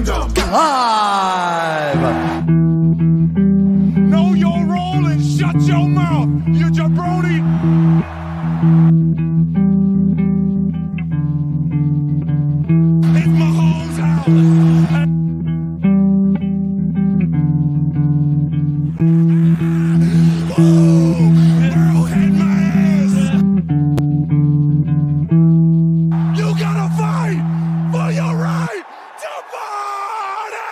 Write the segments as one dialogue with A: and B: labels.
A: Kingdom
B: Live.
A: Know your role and shut your mouth, you jabroni. It's Mahomes' house. Woo! Arrowhead my ass. You gotta fight for your right to party.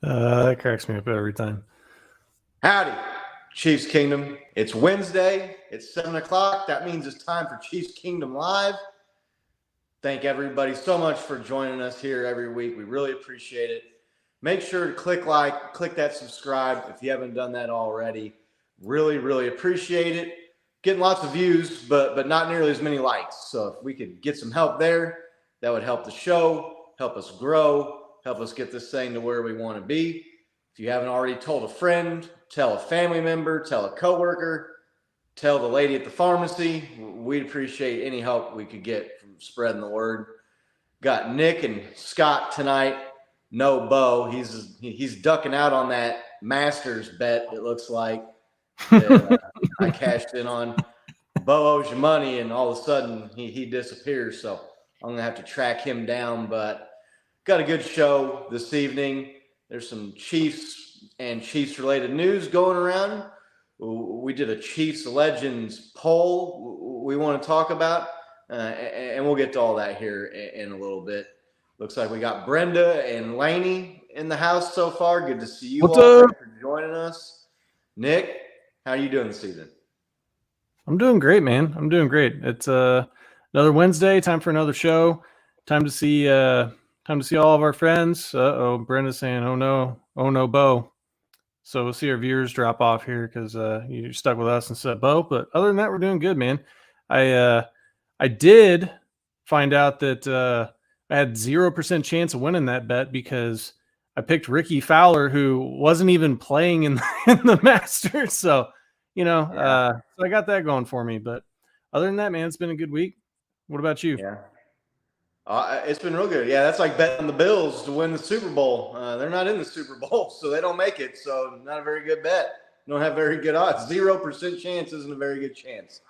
B: That cracks me up every time.
C: Howdy, Chiefs Kingdom. It's Wednesday. It's 7 o'clock. That means it's time for Chiefs Kingdom Live. Thank everybody so much for joining us here every week. We really appreciate it. Make sure to click like, click that subscribe if you haven't done that already. Really, really appreciate it. Getting lots of views, but not nearly as many likes. So if we could get some help there, that would help the show, help us grow, help us get this thing to where we want to be. If you haven't already told a friend, tell a family member, tell a coworker, tell the lady at the pharmacy. We'd appreciate any help we could get from spreading the word. Got Nick and Scott tonight. No Bo. He's ducking out on that Masters bet, it looks like, that I cashed in on. Bo owes you money, and all of a sudden he disappears. So I'm going to have to track him down. But got a good show this evening. There's some Chiefs and Chiefs-related news going around. We did a Chiefs Legends poll we want to talk about, and we'll get to all that here in a little bit. Looks like we got Brenda and Lainey in the house so far. Good to see you
B: What's
C: all.
B: up?
C: Thanks for joining us. Nick, how are you doing this evening?
B: I'm doing great, man. I'm doing great. It's another Wednesday. Time for another show. Time to see all of our friends. Brenda's saying, "Oh no, Bo." So we'll see our viewers drop off here because you're stuck with us instead of Bo. But other than that, we're doing good, man. I did find out that I had 0% chance of winning that bet because I picked Ricky Fowler, who wasn't even playing in the Masters. So, so I got that going for me. But other than that, man, it's been a good week. What about you?
C: Yeah. It's been real good. Yeah, that's like betting the Bills to win the Super Bowl. They're not in the Super Bowl, so they don't make it. So not a very good bet. Don't have very good odds. 0% chance isn't a very good chance.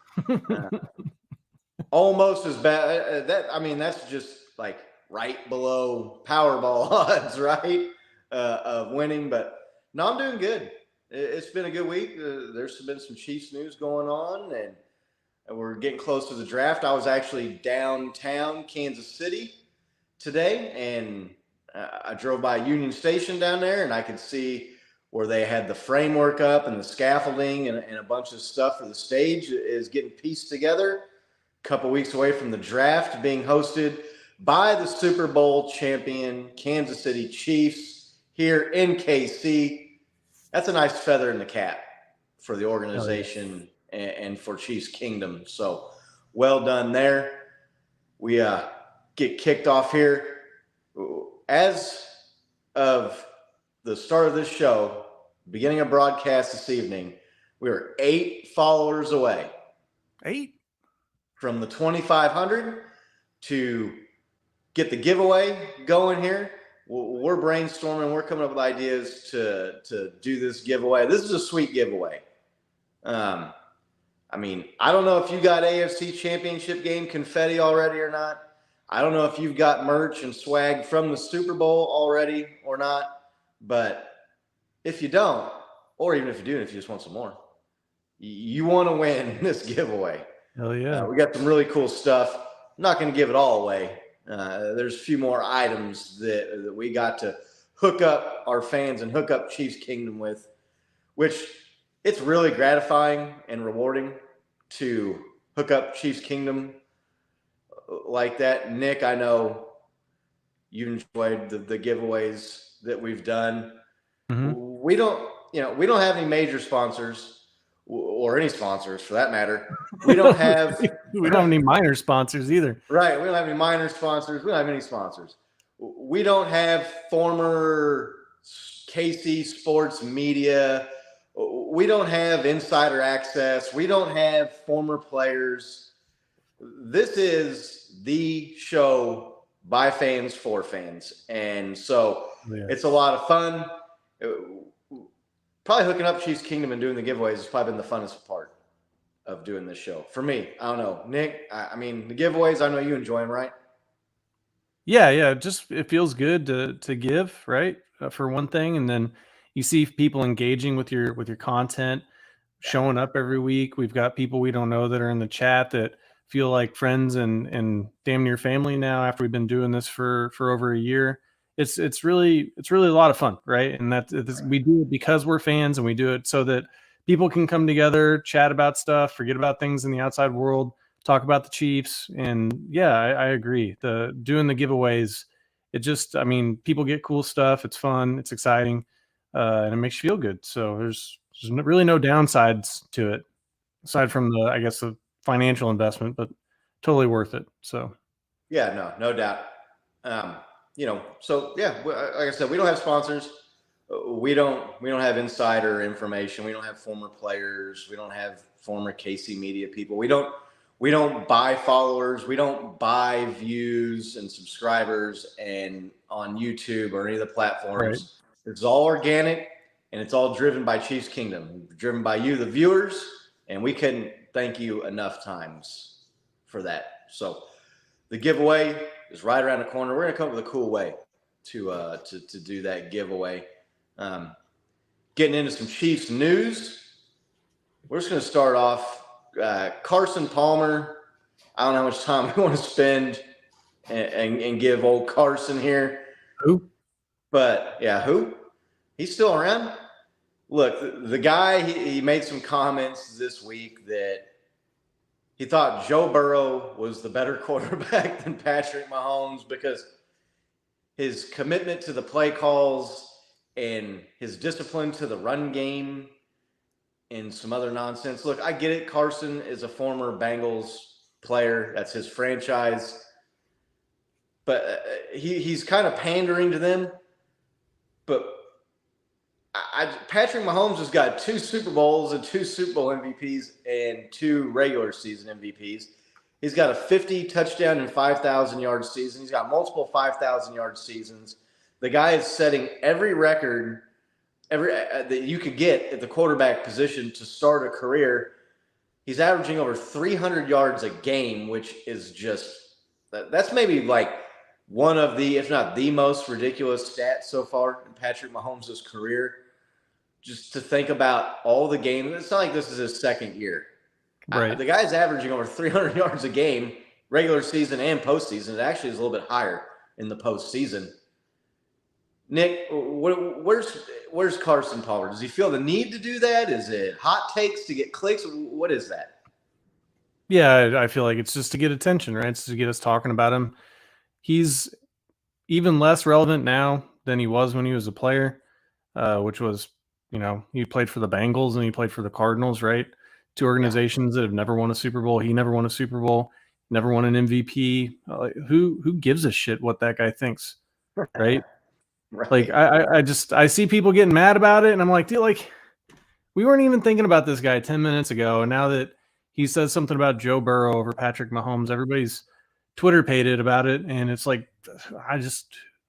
C: Almost as bad. That's just like right below Powerball odds, right, of winning. But no, I'm doing good. It's been a good week. There's been some Chiefs news going on, and we're getting close to the draft. I was actually downtown Kansas City today, and I drove by Union Station down there, and I could see where they had the framework up and the scaffolding and a bunch of stuff for the stage is getting pieced together. A couple weeks away from the draft being hosted by the Super Bowl champion Kansas City Chiefs here in KC. That's a nice feather in the cap for the organization. And for Chiefs Kingdom. So well done there. We get kicked off here. As of the start of this show, beginning of broadcast this evening, we are 8 followers away.
B: 8?
C: From the 2,500 to get the giveaway going here. We're brainstorming. We're coming up with ideas to do this giveaway. This is a sweet giveaway. I don't know if you got AFC Championship game confetti already or not. I don't know if you've got merch and swag from the Super Bowl already or not. But if you don't, or even if you do, and if you just want some more, you want to win this giveaway.
B: Hell yeah.
C: We got some really cool stuff. I'm not going to give it all away. There's a few more items that we got to hook up our fans and hook up Chiefs Kingdom with, which it's really gratifying and rewarding to hook up Chiefs Kingdom like that. Nick, I know you enjoyed the giveaways that we've done. Mm-hmm. We don't have any major sponsors or any sponsors for that matter. We don't have
B: any minor sponsors either.
C: Right. We don't have any minor sponsors. We don't have any sponsors. We don't have former KC Sports Media. We don't have insider access. We don't have former players. This is the show by fans for fans. And so
B: Yeah.
C: it's a lot of fun. Probably hooking up Chiefs Kingdom and doing the giveaways has probably been the funnest part of doing this show for me. I don't know, Nick. I mean, the giveaways, I know you enjoy them, right?
B: Yeah. Just it feels good to give, right? For one thing, and then you see people engaging with your content, showing up every week. We've got people we don't know that are in the chat that feel like friends and damn near family now after we've been doing this for over a year. It's really a lot of fun, right? And we do it because we're fans, and we do it so that people can come together, chat about stuff, forget about things in the outside world, talk about the Chiefs. And yeah, I agree. Doing the giveaways, I mean, people get cool stuff. It's fun. It's exciting. And it makes you feel good. So there's really no downsides to it, aside from I guess, the financial investment, but totally worth it. So
C: Yeah, no doubt. So yeah, like I said, we don't have sponsors. We don't have insider information. We don't have former players. We don't have former KC media people. We don't buy followers. We don't buy views and subscribers and on YouTube or any of the platforms. Right. It's all organic, and it's all driven by Chiefs Kingdom, driven by you, the viewers, and we couldn't thank you enough times for that. So the giveaway is right around the corner. We're going to come up with a cool way to do that giveaway. Getting into some Chiefs news. We're just going to start off. Carson Palmer. I don't know how much time we want to spend and give old Carson here.
B: Who?
C: But yeah, who? He's still around. Look, the guy, he made some comments this week that he thought Joe Burrow was the better quarterback than Patrick Mahomes because his commitment to the play calls and his discipline to the run game and some other nonsense. Look, I get it. Carson is a former Bengals player. That's his franchise. But he's kind of pandering to them. But Patrick Mahomes has got 2 Super Bowls and 2 Super Bowl MVPs and 2 regular season MVPs. He's got a 50 touchdown and 5,000 yard season. He's got multiple 5,000 yard seasons. The guy is setting every record that you could get at the quarterback position to start a career. He's averaging over 300 yards a game, which is that's maybe like one of the, if not the most ridiculous stats so far in Patrick Mahomes' career. Just to think about all the games. It's not like this is his second year.
B: Right.
C: The guy's averaging over 300 yards a game, regular season and postseason. It actually is a little bit higher in the postseason. Nick, where's Carson Palmer? Does he feel the need to do that? Is it hot takes to get clicks? What is that?
B: Yeah, I feel like it's just to get attention, right? It's to get us talking about him. He's even less relevant now than he was when he was a player, which was, he played for the Bengals and he played for the Cardinals, right? 2 organizations that have never won a Super Bowl. He never won a Super Bowl, never won an MVP. Who gives a shit what that guy thinks, right?
C: Right.
B: Like I see people getting mad about it, and I'm like, dude, like we weren't even thinking about this guy 10 minutes ago, and now that he says something about Joe Burrow over Patrick Mahomes, everybody's Twitter pated about it, and it's like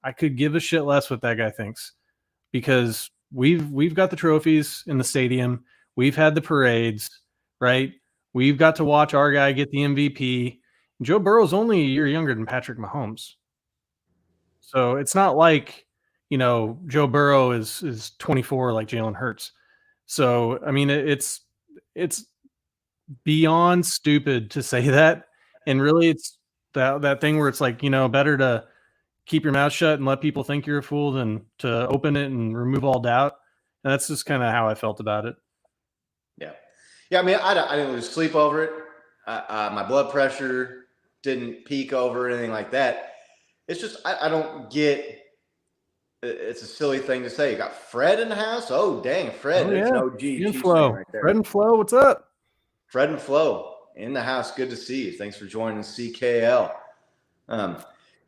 B: I could give a shit less what that guy thinks, because we've got the trophies in the stadium, we've had the parades, right? We've got to watch our guy get the MVP. Joe Burrow's only a year younger than Patrick Mahomes, so it's not like Joe Burrow is 24 like Jalen Hurts. So I mean, it's beyond stupid to say that, and really it's that thing where it's like, better to keep your mouth shut and let people think you're a fool than to open it and remove all doubt. And that's just kind of how I felt about it.
C: Yeah. I mean, I didn't lose sleep over it. My blood pressure didn't peak over anything like that. It's just I don't get. It's a silly thing to say. You got Fred in the house. Oh dang, Fred! It's an OG Chiefs fan right there.
B: Fred and Flo, what's up?
C: Fred and Flo in the house. Good to see you. Thanks for joining CKL.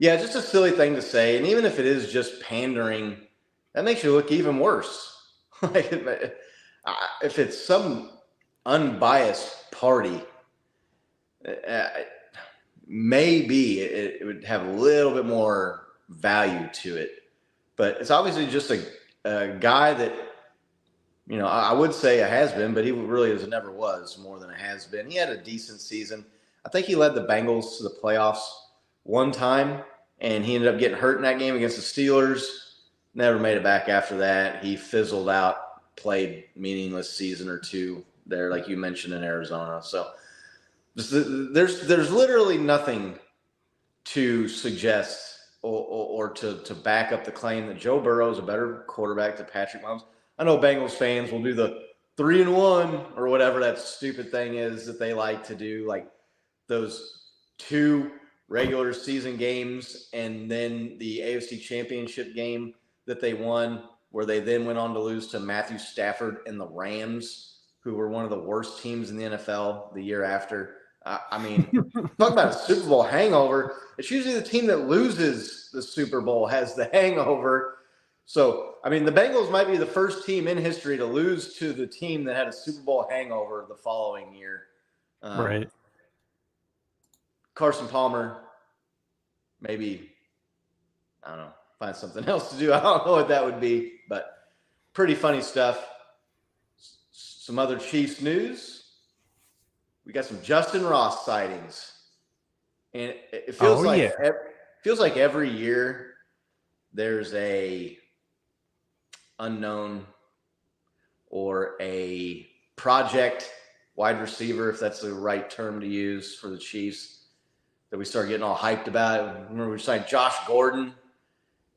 C: Yeah, just a silly thing to say. And even if it is just pandering, that makes you look even worse. Like if it's some unbiased party, maybe it would have a little bit more value to it. But it's obviously just a guy that, I would say a has-been, but he really never was more than a has-been. He had a decent season. I think he led the Bengals to the playoffs one time, and he ended up getting hurt in that game against the Steelers. Never made it back after that. He fizzled out, played meaningless season or two there, like you mentioned, in Arizona. So there's literally nothing to suggest or to back up the claim that Joe Burrow is a better quarterback than Patrick Mahomes. I know Bengals fans will do the 3-1 or whatever that stupid thing is that they like to do, like those 2 regular season games and then the AFC Championship game that they won, where they then went on to lose to Matthew Stafford and the Rams, who were one of the worst teams in the NFL the year after. I mean, talk about a Super Bowl hangover. It's usually the team that loses the Super Bowl has the hangover. So, I mean, the Bengals might be the first team in history to lose to the team that had a Super Bowl hangover the following year.
B: Right.
C: Carson Palmer, maybe, I don't know, find something else to do. I don't know what that would be, but pretty funny stuff. Some other Chiefs news. We got some Justin Ross sightings, and it feels feels like every year there's a unknown or a project wide receiver, if that's the right term to use for the Chiefs, that we start getting all hyped about. Remember, we signed Josh Gordon,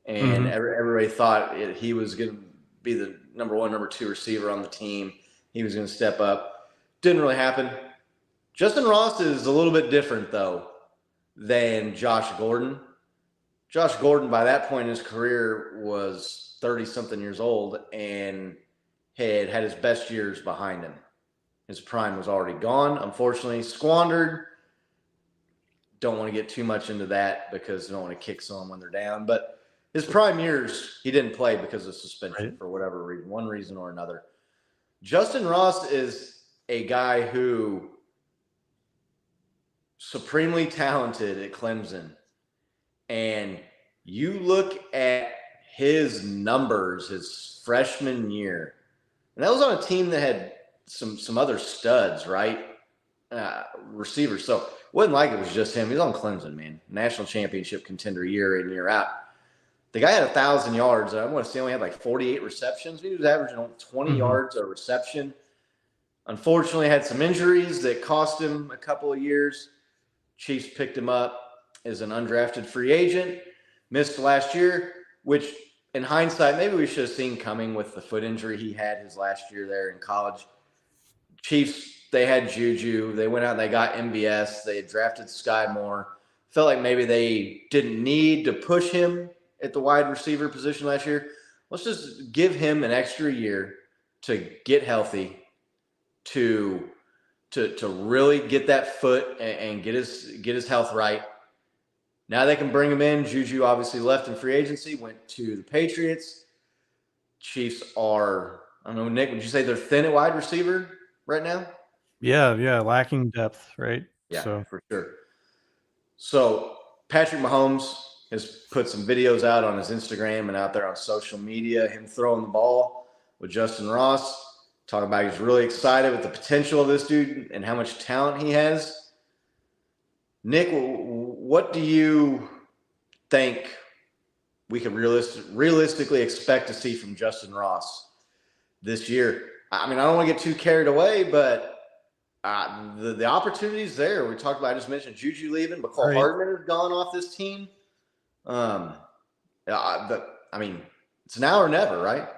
C: and everybody thought he was going to be the number 1, number 2 receiver on the team. He was going to step up. Didn't really happen. Justin Ross is a little bit different, though, than Josh Gordon. Josh Gordon, by that point in his career, was 30-something years old and had his best years behind him. His prime was already gone, unfortunately, squandered. Don't want to get too much into that because I don't want to kick someone when they're down. But his prime years, he didn't play because of suspension for whatever reason, one reason or another. Justin Ross is a guy who supremely talented at Clemson. And you look at his numbers his freshman year, and that was on a team that had some other studs, right? Receivers. So it wasn't like it was just him. He's on Clemson, man. National championship contender year in, year out. The guy had 1,000 yards. I want to say he only had like 48 receptions. He was averaging 20 yards a reception. Unfortunately, had some injuries that cost him a couple of years. Chiefs picked him up as an undrafted free agent. Missed last year, which in hindsight, maybe we should have seen coming with the foot injury he had his last year there in college. Chiefs, they had Juju. They went out and they got MVS. They had drafted Sky Moore. Felt like maybe they didn't need to push him at the wide receiver position last year. Let's just give him an extra year to get healthy, to really get that foot and get his health right. Now they can bring him in. Juju obviously left in free agency, went to the Patriots. Chiefs are, I don't know, Nick, would you say they're thin at wide receiver right now?
B: Yeah, lacking depth, right?
C: Yeah,
B: so.
C: For sure. So Patrick Mahomes has put some videos out on his Instagram and out there on social media, him throwing the ball with Justin Ross, talking about he's really excited with the potential of this dude and how much talent he has. Nick, what do you think we could realistically expect to see from Justin Ross this year? I mean, I don't want to get too carried away, but the opportunity's there. We talked about, I just mentioned Juju leaving, but Cole Hardman has gone off this team. I mean, it's now or never, right?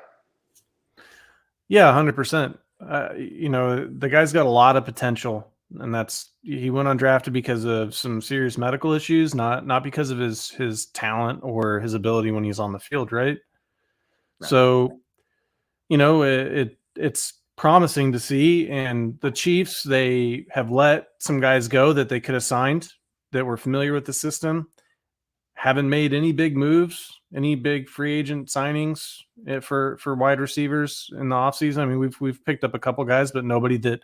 B: Yeah, 100%. The guy's got a lot of potential, and he went undrafted because of some serious medical issues, not because of his talent or his ability when he's on the field, right? So, it's promising to see. And the Chiefs, they have let some guys go that they could have signed that were familiar with the system. Haven't made any big moves, any big free agent signings for wide receivers in the offseason. I mean, we've picked up a couple guys, but nobody that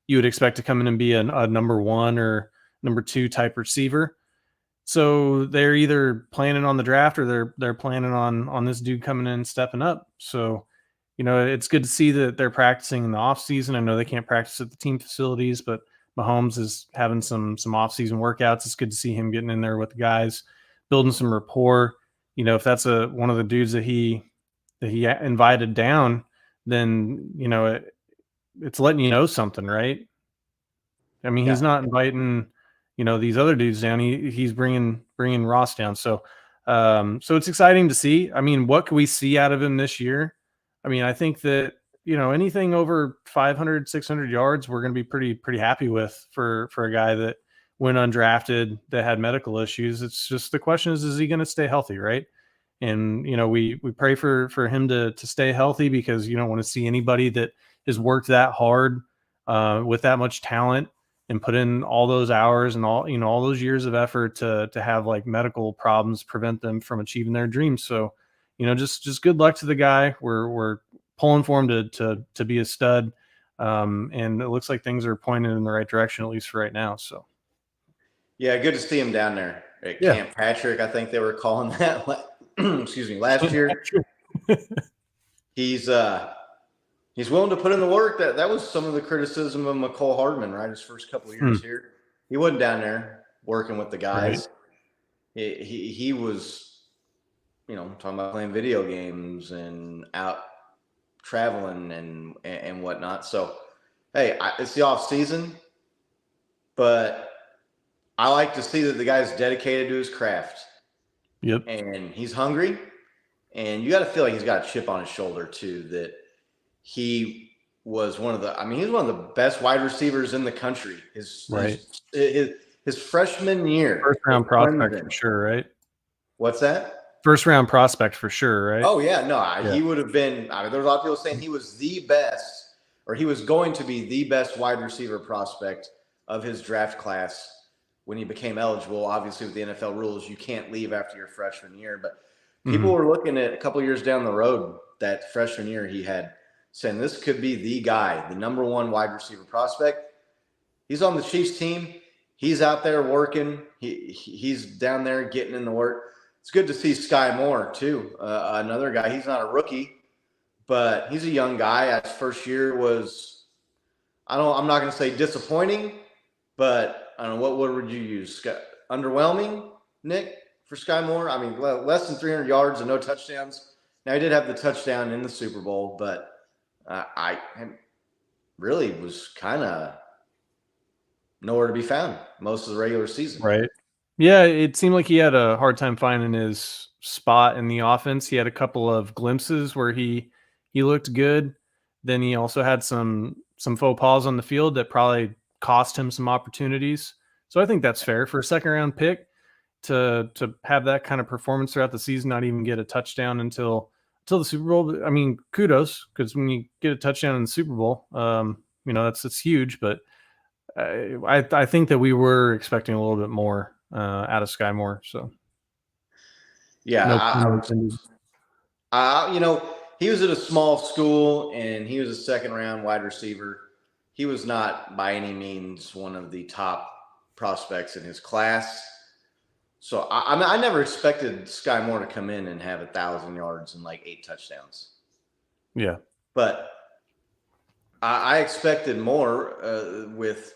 B: you would expect to come in and be a number 1 or number 2 type receiver. So they're either planning on the draft or they're planning on this dude coming in and stepping up. So, it's good to see that they're practicing in the off season. I know they can't practice at the team facilities, but Mahomes is having some off season workouts. It's good to see him getting in there with the guys, building some rapport. If that's one of the dudes that he invited down, then it's letting you know something, right? I mean, he's not inviting, these other dudes down. He's bringing Ross down. So, so it's exciting to see. I mean, what can we see out of him this year? I mean, I think that, anything over 500, 600 yards, we're going to be pretty happy with for a guy that went undrafted, that had medical issues. It's just, the question is he going to stay healthy, right? And, we pray for him to stay healthy, because you don't want to see anybody that has worked that hard with that much talent and put in all those hours and all those years of effort to have like medical problems prevent them from achieving their dreams. So, just good luck to the guy. We're pulling for him to be a stud. And it looks like things are pointing in the right direction, at least for right now. So,
C: yeah, good to see him down there at Camp Patrick. I think they were calling that, excuse me, last year. He's willing to put in the work. That was some of the criticism of McCole Hardman, right? His first couple of years here, he wasn't down there working with the guys. Right. He was, talking about playing video games and out traveling and whatnot. So, hey, it's the off season, but I like to see that the guy's dedicated to his craft.
B: Yep.
C: And he's hungry, and you got to feel like he's got a chip on his shoulder too, that he was he's one of the best wide receivers in the country. His freshman year.
B: First round prospect for sure, right?
C: What's that?
B: First round prospect for sure, right?
C: Oh yeah, no, he would have been. There's a lot of people saying he was the best, or he was going to be the best wide receiver prospect of his draft class when he became eligible. Obviously, with the NFL rules, you can't leave after your freshman year. But people were looking at a couple years down the road, that freshman year he had, saying this could be the guy, the number 1 wide receiver prospect. He's on the Chiefs team. He's out there working. He's down there getting in the work. It's good to see Sky Moore too. Another guy. He's not a rookie, but he's a young guy. His first year was, I'm not going to say disappointing, but I don't know, what word would you use? Underwhelming, Nick, for Sky Moore? I mean, less than 300 yards and no touchdowns. Now, he did have the touchdown in the Super Bowl, but I really was kind of nowhere to be found most of the regular season.
B: Right. Yeah, it seemed like he had a hard time finding his spot in the offense. He had a couple of glimpses where he looked good. Then he also had some faux pas on the field that probably cost him some opportunities. So I think that's fair for a second round pick to have that kind of performance throughout the season, not even get a touchdown until the Super Bowl. I mean, kudos, because when you get a touchdown in the Super Bowl, that's huge. But I think that we were expecting a little bit more out of Sky Moore. So
C: yeah, he was at a small school and he was a second round wide receiver. He was not by any means one of the top prospects in his class. So I never expected Sky Moore to come in and have 1,000 yards and like 8 touchdowns.
B: Yeah,
C: but I expected more with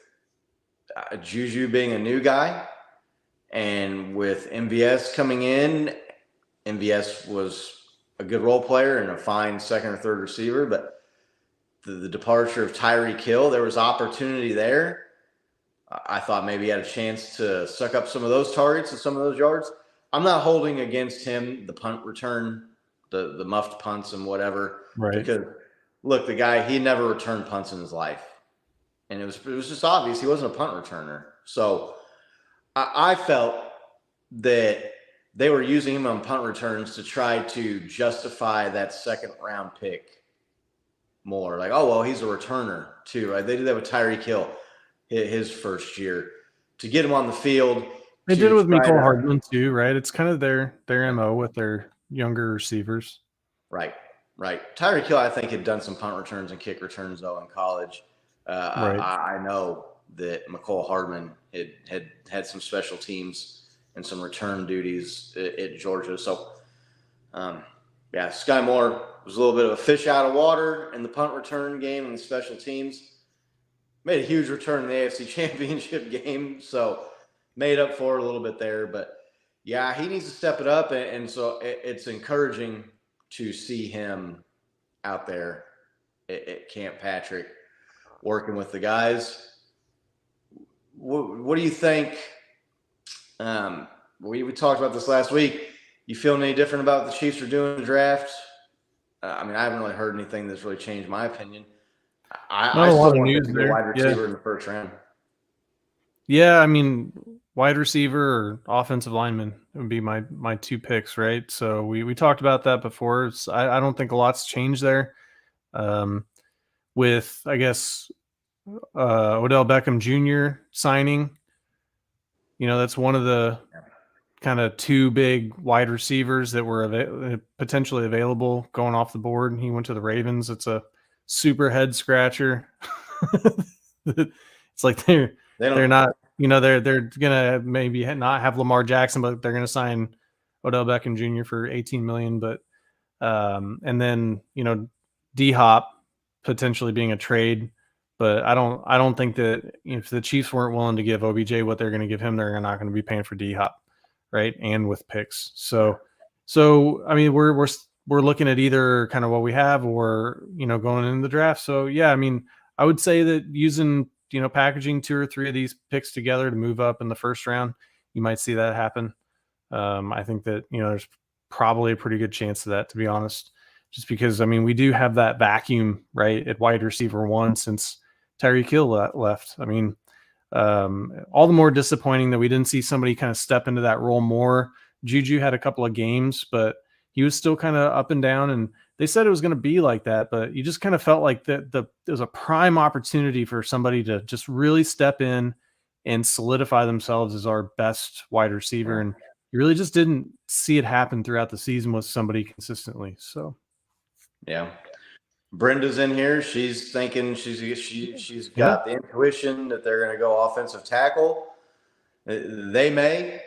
C: Juju being a new guy, and with MVS coming in. MVS was a good role player and a fine second or third receiver, but the departure of Tyreek Hill, there was opportunity there. I thought maybe he had a chance to suck up some of those targets and some of those yards. I'm not holding against him the punt return, the muffed punts and whatever.
B: Right.
C: Because, look, the guy, he never returned punts in his life. And it was just obvious he wasn't a punt returner. So I felt that they were using him on punt returns to try to justify that second-round pick more. Like, oh, well, he's a returner too, right? They did that with Tyreek Hill his first year to get him on the field.
B: They did it with Mecole Hardman too, right? It's kind of their MO with their younger receivers.
C: Right. Tyreek Hill, I think, had done some punt returns and kick returns, though, in college. Right. I know that McCole Hardman had some special teams and some return duties at Georgia. So, Sky Moore was a little bit of a fish out of water in the punt return game and the special teams. Made a huge return in the AFC Championship game, so made up for it a little bit there. But, yeah, he needs to step it up, and so it's encouraging to see him out there at Camp Patrick working with the guys. What do you think? We talked about this last week. You feeling any different about what the Chiefs are doing in the draft? I haven't really heard anything that's really changed my opinion. I still want to be a wide receiver in the first round.
B: Yeah, wide receiver or offensive lineman would be my two picks, right? So we talked about that before. I don't think a lot's changed there. With, I guess, Odell Beckham Jr. signing, that's one of the kind of two big wide receivers that were potentially available going off the board. He went to the Ravens. It's a super head scratcher. It's like they're not, they're gonna maybe not have Lamar Jackson, but they're gonna sign Odell Beckham Jr. for $18 million. But and then D Hop potentially being a trade. But I don't think that if the Chiefs weren't willing to give OBJ what they're going to give him, they're not going to be paying for D Hop, right? And with picks. So we're looking at either kind of what we have or going into the draft. So yeah, I would say that using packaging 2 or 3 of these picks together to move up in the first round, you might see that happen. I think that there's probably a pretty good chance of that, to be honest, just because we do have that vacuum right at wide receiver 1 since Tyreek Hill left. All the more disappointing that we didn't see somebody kind of step into that role more. Juju had a couple of games, but he was still kind of up and down, and they said it was going to be like that, but you just kind of felt like there was a prime opportunity for somebody to just really step in and solidify themselves as our best wide receiver. And you really just didn't see it happen throughout the season with somebody consistently. So,
C: yeah. Brenda's in here. She's thinking she's got the intuition that they're going to go offensive tackle. They may.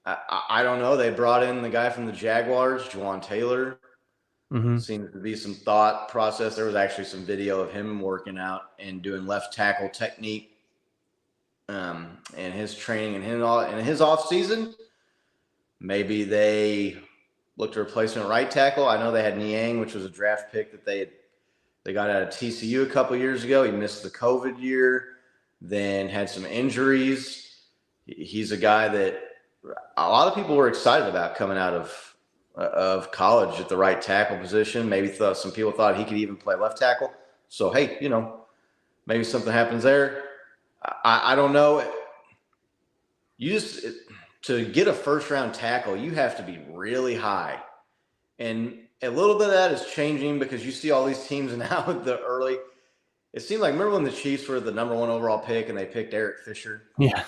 C: I don't know. They brought in the guy from the Jaguars, Juwan Taylor. Seems to be some thought process. There was actually some video of him working out and doing left tackle technique and his training and his off season. Maybe they looked to replacement right tackle. I know they had Niang, which was a draft pick that they got out of TCU a couple years ago. He missed the COVID year, then had some injuries. He's a guy that a lot of people were excited about coming out of college at the right tackle position. Maybe some people thought he could even play left tackle. So, hey, maybe something happens there. I don't know. To get a first-round tackle, you have to be really high. And a little bit of that is changing because you see all these teams now at the early – it seemed like – remember when the Chiefs were the number 1 overall pick and they picked Eric Fisher?
B: Yeah.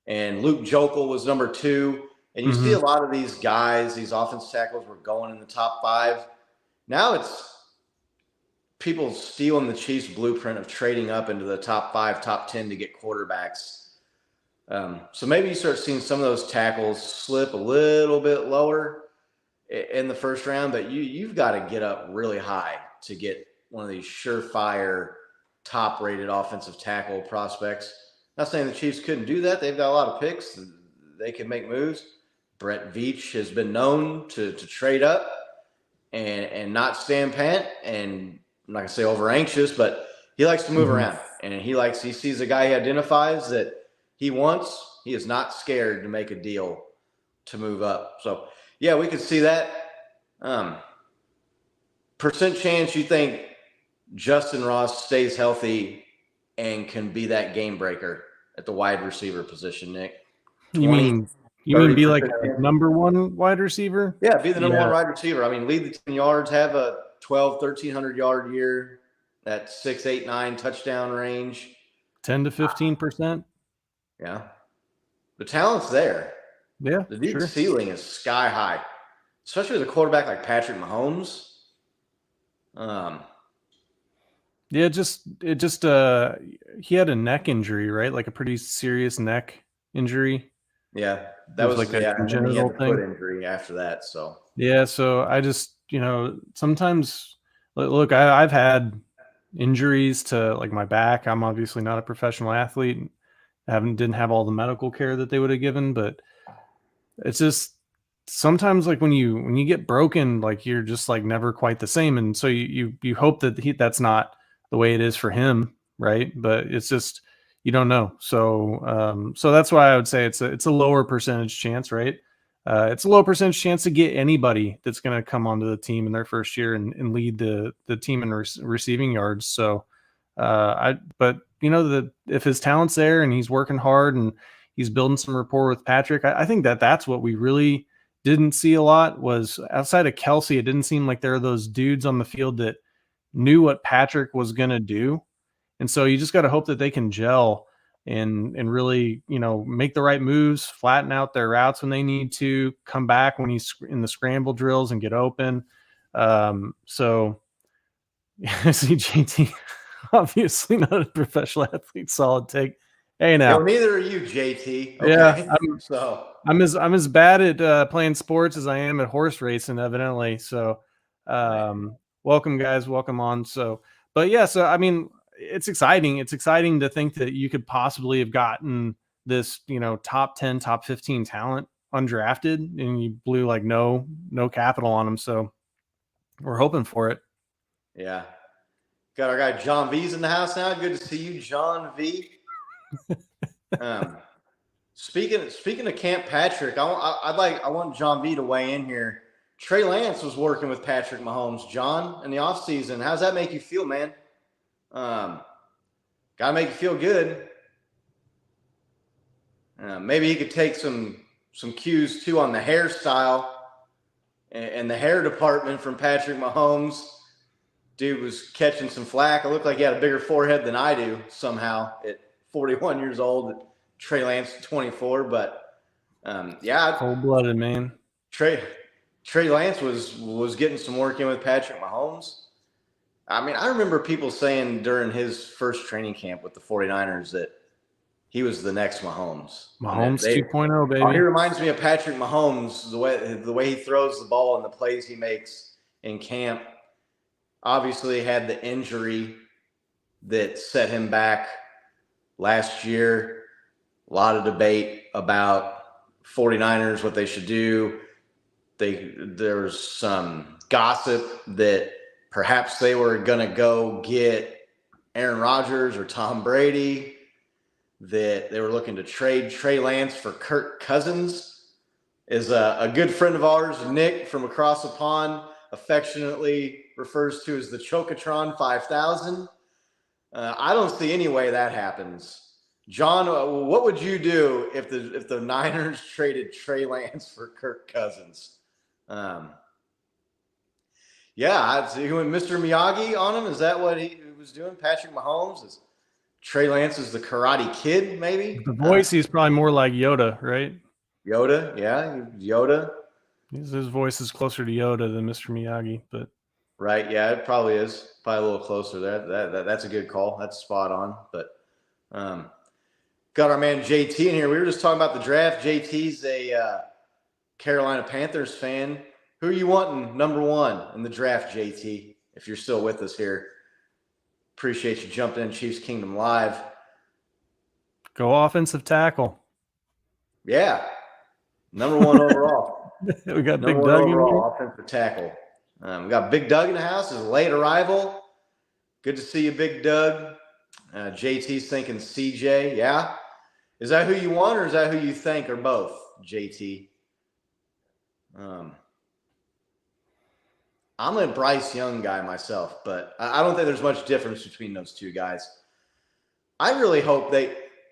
C: And Luke Jokel was number 2. And you see a lot of these guys, these offensive tackles were going in the top 5. Now it's people stealing the Chiefs' blueprint of trading up into the top 5, top 10 to get quarterbacks. So maybe you start seeing some of those tackles slip a little bit lower in the first round, but you've got to get up really high to get one of these surefire, top-rated offensive tackle prospects. Not saying the Chiefs couldn't do that. They've got a lot of picks. They can make moves. Brett Veach has been known to trade up and not stand pant. And I'm not going to say over anxious, but he likes to move around. And he sees a guy he identifies that he wants. He is not scared to make a deal to move up. So, yeah, we could see that. Percent chance you think Justin Ross stays healthy and can be that game breaker at the wide receiver position, Nick?
B: You mean be like a number 1 wide receiver?
C: Yeah, be the number 1 wide receiver. Lead the team in yards, have a 1,300 yard year, that 6, 8, 9 touchdown range.
B: 10 to 15%.
C: Yeah. The talent's there.
B: Yeah.
C: The dude's ceiling is sky high, especially with a quarterback like Patrick Mahomes.
B: Yeah, he had a neck injury, right? Like a pretty serious neck injury.
C: Yeah,
B: It was like a
C: and then he had
B: congenital
C: the foot
B: thing.
C: injury after that. So
B: Yeah, so I just, sometimes look, I've had injuries to like my back. I'm obviously not a professional athlete. Didn't have all the medical care that they would have given, but it's just sometimes like when you get broken, like you're just like never quite the same. And so you hope that that's not the way it is for him, right? But it's just you don't know. So that's why I would say it's a lower percentage chance, right? It's a low percentage chance to get anybody that's going to come onto the team in their first year and lead the team in receiving yards. So but that if his talent's there and he's working hard and he's building some rapport with Patrick, I think that's what we really didn't see a lot was outside of Kelsey. It didn't seem like there are those dudes on the field that knew what Patrick was going to do. And so you just got to hope that they can gel and really, make the right moves, flatten out their routes when they need to, come back when he's in the scramble drills and get open. So see JT, obviously not a professional athlete, solid take. Hey now.
C: neither are you, JT. Okay,
B: Yeah, I'm as bad at playing sports as I am at horse racing, evidently. So, welcome guys, welcome on. So, but yeah, so I mean, it's exciting. It's exciting to think that you could possibly have gotten this, top 10, top 15 talent undrafted, and you blew like no capital on them. So, we're hoping for it.
C: Yeah. Got our guy John V's in the house now. Good to see you, John V. Speaking of Camp Patrick, I want John V to weigh in here. Trey Lance was working with Patrick Mahomes, John, in the offseason. How's that make you feel, man? Gotta make you feel good. Maybe he could take some cues too on the hairstyle and the hair department from Patrick Mahomes. Dude was catching some flack. It looked like he had a bigger forehead than I do somehow at 41 years old. Trey Lance 24, but yeah,
B: cold-blooded, man.
C: Trey Lance was getting some work in with Patrick Mahomes. I mean, I remember people saying during his first training camp with the 49ers that he was the next Mahomes.
B: Mahomes 2.0, baby.
C: He reminds me of Patrick Mahomes, the way he throws the ball and the plays he makes in camp. Obviously had the injury that set him back last year. A lot of debate about 49ers, what they should do. There was some gossip that perhaps they were going to go get Aaron Rodgers or Tom Brady, that they were looking to trade Trey Lance for Kirk Cousins. Is a good friend of ours, Nick, from across the pond, affectionately refers to as the Chocotron 5000. I don't see any way that happens. John, what would you do if the Niners traded Trey Lance for Kirk Cousins? He went Mr. Miyagi on him. Is that what he was doing? Patrick Mahomes? Is Trey Lance is the Karate Kid, maybe?
B: The voice, he's probably more like Yoda, right?
C: Yoda, yeah, Yoda.
B: His voice is closer to Yoda than Mr. Miyagi, but
C: right, yeah, it probably is. Probably a little closer. That's a good call. That's spot on. But got our man JT in here. We were just talking about the draft. JT's a Carolina Panthers fan. Who are you wanting number one in the draft, JT? If you're still with us here, appreciate you jumping in Chiefs Kingdom Live.
B: Go offensive tackle.
C: Yeah, number one overall.
B: We got
C: number
B: Big Doug
C: overall offensive tackle. We got Big Doug in the house. Is a late arrival. Good to see you, Big Doug. JT's thinking CJ. Yeah. Is that who you want or is that who you think or both, JT? I'm a Bryce Young guy myself, but I don't think there's much difference between those two guys. I really hope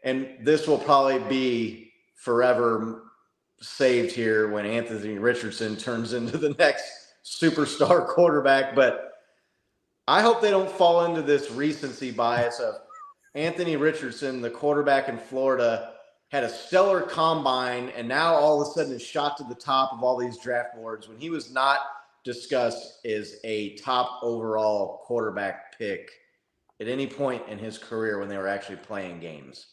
C: and this will probably be forever saved here when Anthony Richardson turns into the next superstar quarterback, but I hope they don't fall into this recency bias of Anthony Richardson, the quarterback in Florida, had a stellar combine and now all of a sudden is shot to the top of all these draft boards when he was not discussed as a top overall quarterback pick at any point in his career when they were actually playing games.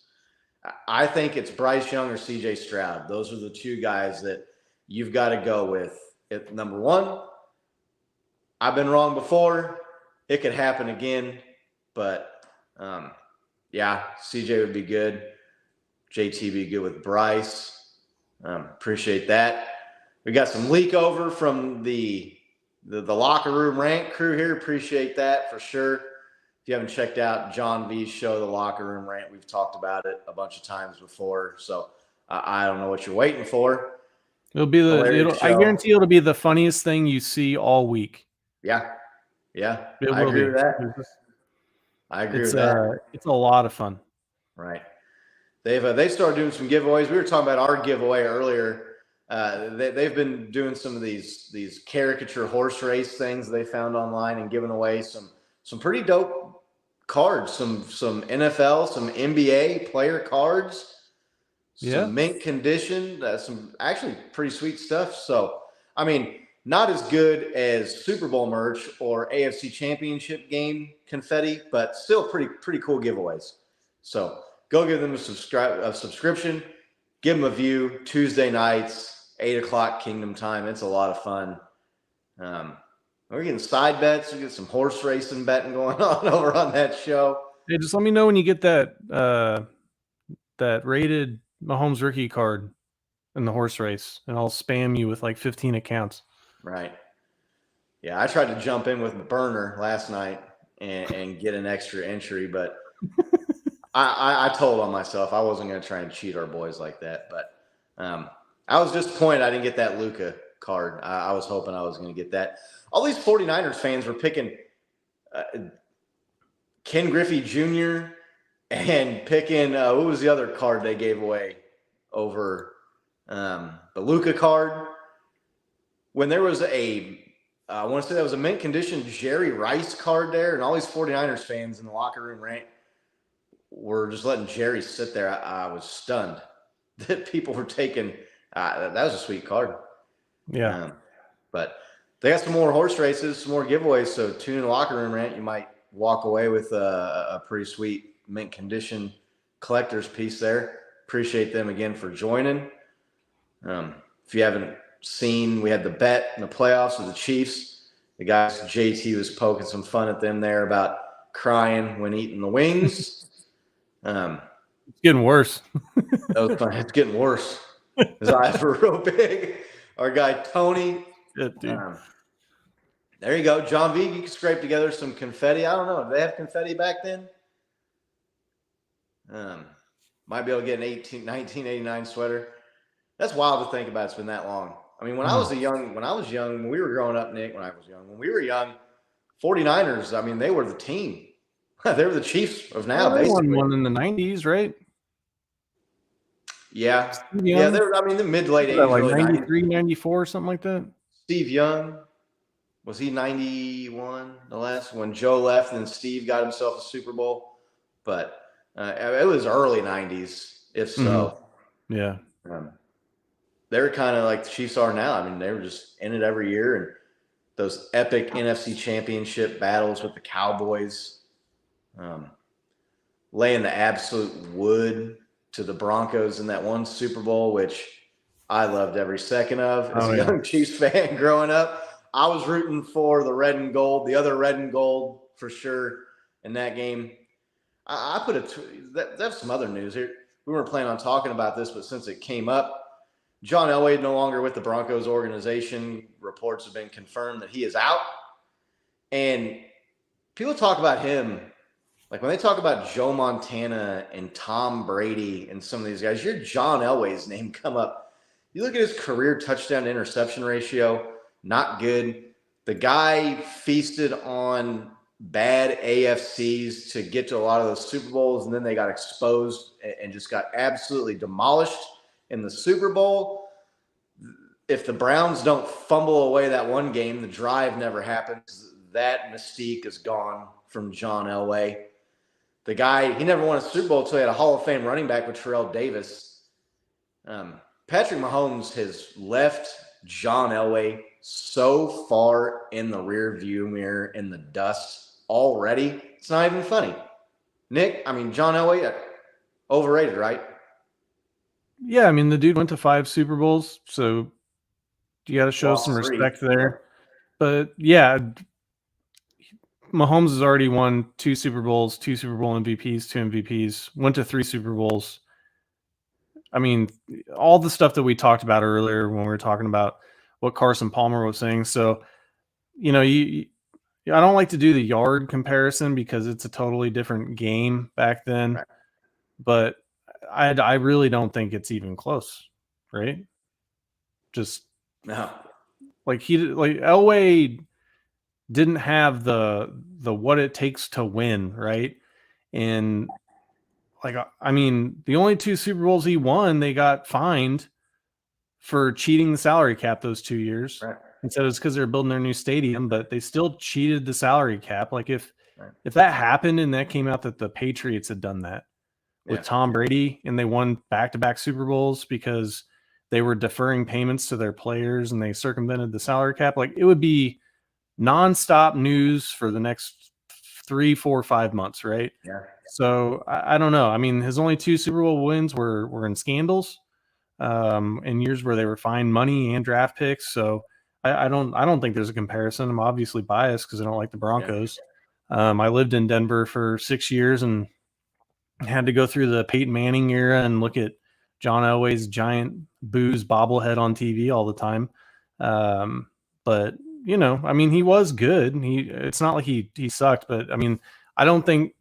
C: I think it's Bryce Young or CJ Stroud. Those are the two guys that you've got to go with. At number one, I've been wrong before. It could happen again. But, yeah, CJ would be good. JT be good with Bryce. Appreciate that. We got some leak over from the locker room rant crew here. Appreciate that for sure. If you haven't checked out John V's show, The Locker Room Rant, we've talked about it a bunch of times before. So I don't know what you're waiting for.
B: I guarantee it'll be the funniest thing you see all week.
C: Yeah.
B: I
C: agree with that. I agree with that.
B: It's a lot of fun.
C: Right. They started doing some giveaways. We were talking about our giveaway earlier. They've been doing some of these caricature horse race things they found online and giving away some pretty dope cards, some NFL, some NBA player cards, some mint condition, some actually pretty sweet stuff. So, I mean, not as good as Super Bowl merch or AFC Championship game confetti, but still pretty cool giveaways. So go give them a subscription, give them a view Tuesday nights, 8:00 Kingdom time. It's a lot of fun. We're getting side bets. We get some horse racing betting going on over on that show.
B: Hey, just let me know when you get that rated Mahomes rookie card in the horse race, and I'll spam you with like 15 accounts.
C: Right. Yeah, I tried to jump in with Burner last night and get an extra entry, but I told on myself I wasn't going to try and cheat our boys like that. But I was disappointed I didn't get that Luka card. I was hoping I was going to get that. All these 49ers fans were picking Ken Griffey Jr. and picking what was the other card they gave away over the Luka card? When there was I want to say that was a mint condition Jerry Rice card there, and all these 49ers fans in the locker room rant were just letting Jerry sit there. I was stunned that people were taking that was a sweet card.
B: Yeah.
C: But they got some more horse races, some more giveaways. So tune in the locker room rant. You might walk away with a pretty sweet mint condition collector's piece there. Appreciate them again for joining. If you haven't seen, we had the bet in the playoffs with the Chiefs. The guys, JT was poking some fun at them there about crying when eating the wings.
B: It's getting worse.
C: That was fun. It's getting worse. His eyes were real big. Our guy, Tony.
B: Good, dude.
C: There you go. John V, you can scrape together some confetti. I don't know. Did they have confetti back then? Might be able to get an 1989 sweater. That's wild to think about. It's been that long. I mean, when I was young, when we were growing up, Nick, when we were young, 49ers, I mean, they were the team. They were the Chiefs of now,
B: they
C: basically.
B: won one in the 90s, right?
C: Yeah. Yeah, they were, I mean, the mid to late 80s.
B: Like 93, 94, something like that.
C: Steve Young, was he 91, the last when Joe left and then Steve got himself a Super Bowl? But it was early 90s, if so.
B: Yeah.
C: They were kind of like the Chiefs are now. I mean, they were just in it every year. And those epic NFC championship battles with the Cowboys, laying the absolute wood to the Broncos in that one Super Bowl, which I loved every second of as a young Chiefs fan growing up. I was rooting for the red and gold, the other red and gold for sure in that game. I put that's some other news here. We weren't planning on talking about this, but since it came up, John Elway no longer with the Broncos organization. Reports have been confirmed that he is out. And people talk about him, like when they talk about Joe Montana and Tom Brady and some of these guys, your John Elway's name come up. You look at his career touchdown to interception ratio, not good. The guy feasted on bad AFCs to get to a lot of those Super Bowls, and then they got exposed and just got absolutely demolished in the Super Bowl. If the Browns don't fumble away that one game, the drive never happens. That mystique is gone from John Elway. The guy, he never won a Super Bowl until he had a Hall of Fame running back with Terrell Davis. Patrick Mahomes has left John Elway so far in the rear view mirror in the dust. already. It's not even funny. Nick, I mean, John Elway, overrated, right?
B: Yeah, I mean, the dude went to 5 Super Bowls, so you got to show
C: Lost
B: some
C: 3.
B: respect there. But yeah, Mahomes has already won 2 Super Bowls, 2 Super Bowl MVPs, 2 MVPs, went to 3 Super Bowls. I mean, all the stuff that we talked about earlier when we were talking about what Carson Palmer was saying. So, you know, I don't like to do the yard comparison because it's a totally different game back then.
C: Right.
B: But I really don't think it's even close, right? Just
C: No.
B: like Elway didn't have the what it takes to win, right? And like, I mean, the only 2 Super Bowls he won, they got fined for cheating the salary cap those 2 years.
C: Right.
B: And said it's because they're building their new stadium, but they still cheated the salary cap. Like if
C: Right.
B: that happened and that came out that the Patriots had done that with Tom Brady and they won back-to-back Super Bowls because they were deferring payments to their players and they circumvented the salary cap, like it would be nonstop news for the next 3, 4, 5 months, right?
C: Yeah.
B: So I don't know. I mean, his only 2 Super Bowl wins were in scandals, in years where they were fined money and draft picks. So I don't think there's a comparison. I'm obviously biased because I don't like the Broncos. I lived in Denver for 6 years and had to go through the Peyton Manning era and look at John Elway's giant booze bobblehead on TV all the time. But you know, I mean, he was good. It's not like he sucked, but I mean, I don't think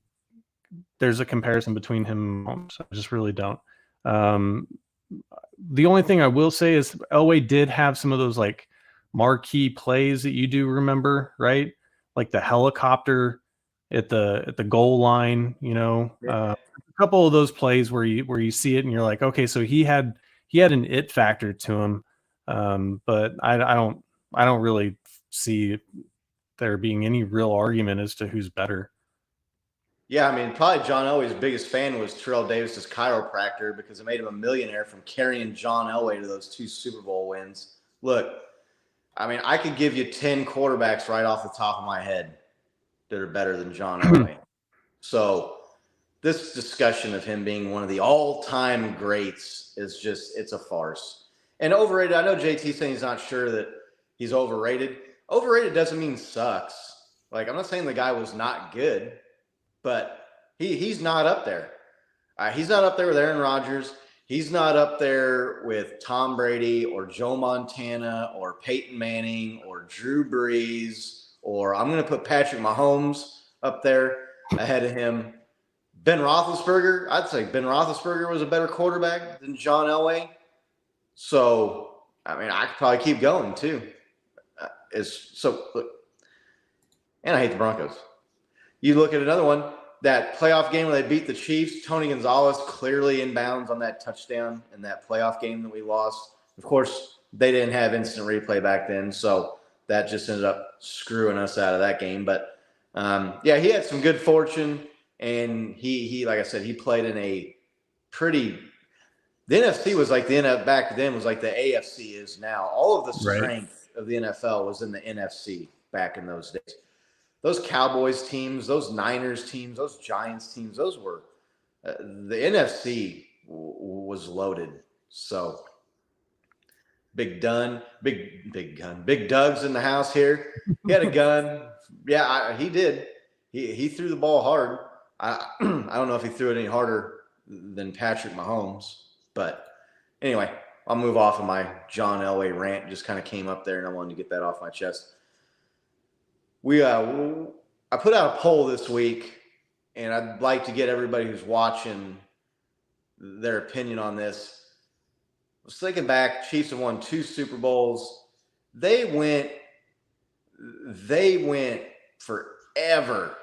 B: there's a comparison between him and Mahomes. I just really don't. The only thing I will say is Elway did have some of those like marquee plays that you do remember, right? Like the helicopter at the goal line, you know, a couple of those plays where you see it and you're like, okay, so he had an it factor to him. But I don't really see there being any real argument as to who's better.
C: Yeah, I mean, probably John Elway's biggest fan was Terrell Davis's chiropractor because it made him a millionaire from carrying John Elway to those 2 Super Bowl wins. Look, I mean, I could give you 10 quarterbacks right off the top of my head that are better than John Elway. So this discussion of him being one of the all-time greats is just, it's a farce. And overrated, I know JT saying he's not sure that he's overrated. Overrated doesn't mean sucks. Like, I'm not saying the guy was not good, but he's not up there. He's not up there with Aaron Rodgers. He's not up there with Tom Brady or Joe Montana or Peyton Manning or Drew Brees, or I'm going to put Patrick Mahomes up there ahead of him. Ben Roethlisberger, I'd say Ben Roethlisberger was a better quarterback than John Elway. So, I mean, I could probably keep going too. And I hate the Broncos. You look at another one, that playoff game where they beat the Chiefs, Tony Gonzalez clearly inbounds on that touchdown in that playoff game that we lost. Of course, they didn't have instant replay back then, so that just ended up screwing us out of that game. But, yeah, he had some good fortune, and he like I said, he played in a pretty – the NFC was like the NFL back then was like the AFC is now. All of the strength of the NFL was in the NFC back in those days. Those Cowboys teams, those Niners teams, those Giants teams, those were the NFC was loaded. So Big Doug's in the house here. He had a gun. Yeah, he did. He threw the ball hard. I don't know if he threw it any harder than Patrick Mahomes, but anyway, I'll move off of my John Elway rant. Just kind of came up there, and I wanted to get that off my chest. I put out a poll this week, and I'd like to get everybody who's watching their opinion on this. I was thinking back, Chiefs have won 2 Super Bowls. They went forever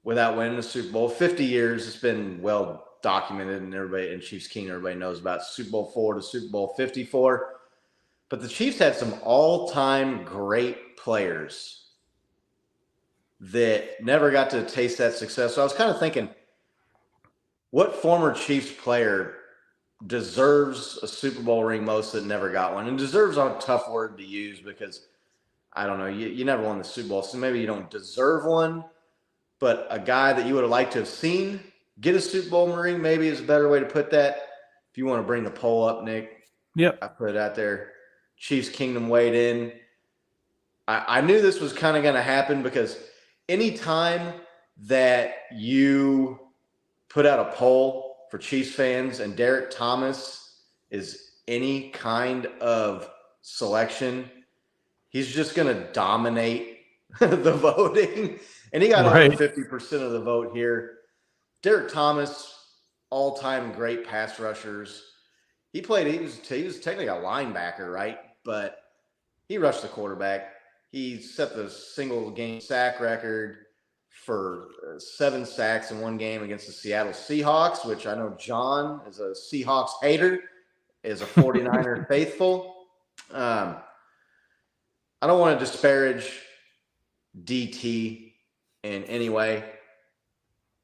C: without winning a Super Bowl. 50 years, it's been well documented, and everybody in Chiefs Kingdom, everybody knows about Super Bowl 4 to Super Bowl 54. But the Chiefs had some all-time great players that never got to taste that success. So I was kind of thinking, what former Chiefs player deserves a Super Bowl ring most that never got one? And deserves a tough word to use because, I don't know, you never won the Super Bowl, so maybe you don't deserve one. but a guy that you would have liked to have seen get a Super Bowl ring, maybe is a better way to put that. If you want to bring the poll up, Nick,
B: Yep.
C: I put it out there. Chiefs Kingdom weighed in. I knew this was kind of going to happen because anytime that you put out a poll for Chiefs fans and Derek Thomas is any kind of selection, he's just going to dominate the voting. And he got over 50% of the vote here. Derek Thomas, all-time great pass rushers. He was technically a linebacker, right? But he rushed the quarterback. He set the single game sack record for 7 sacks in one game against the Seattle Seahawks, which I know John is a Seahawks hater, is a 49er faithful. I don't want to disparage DT in any way,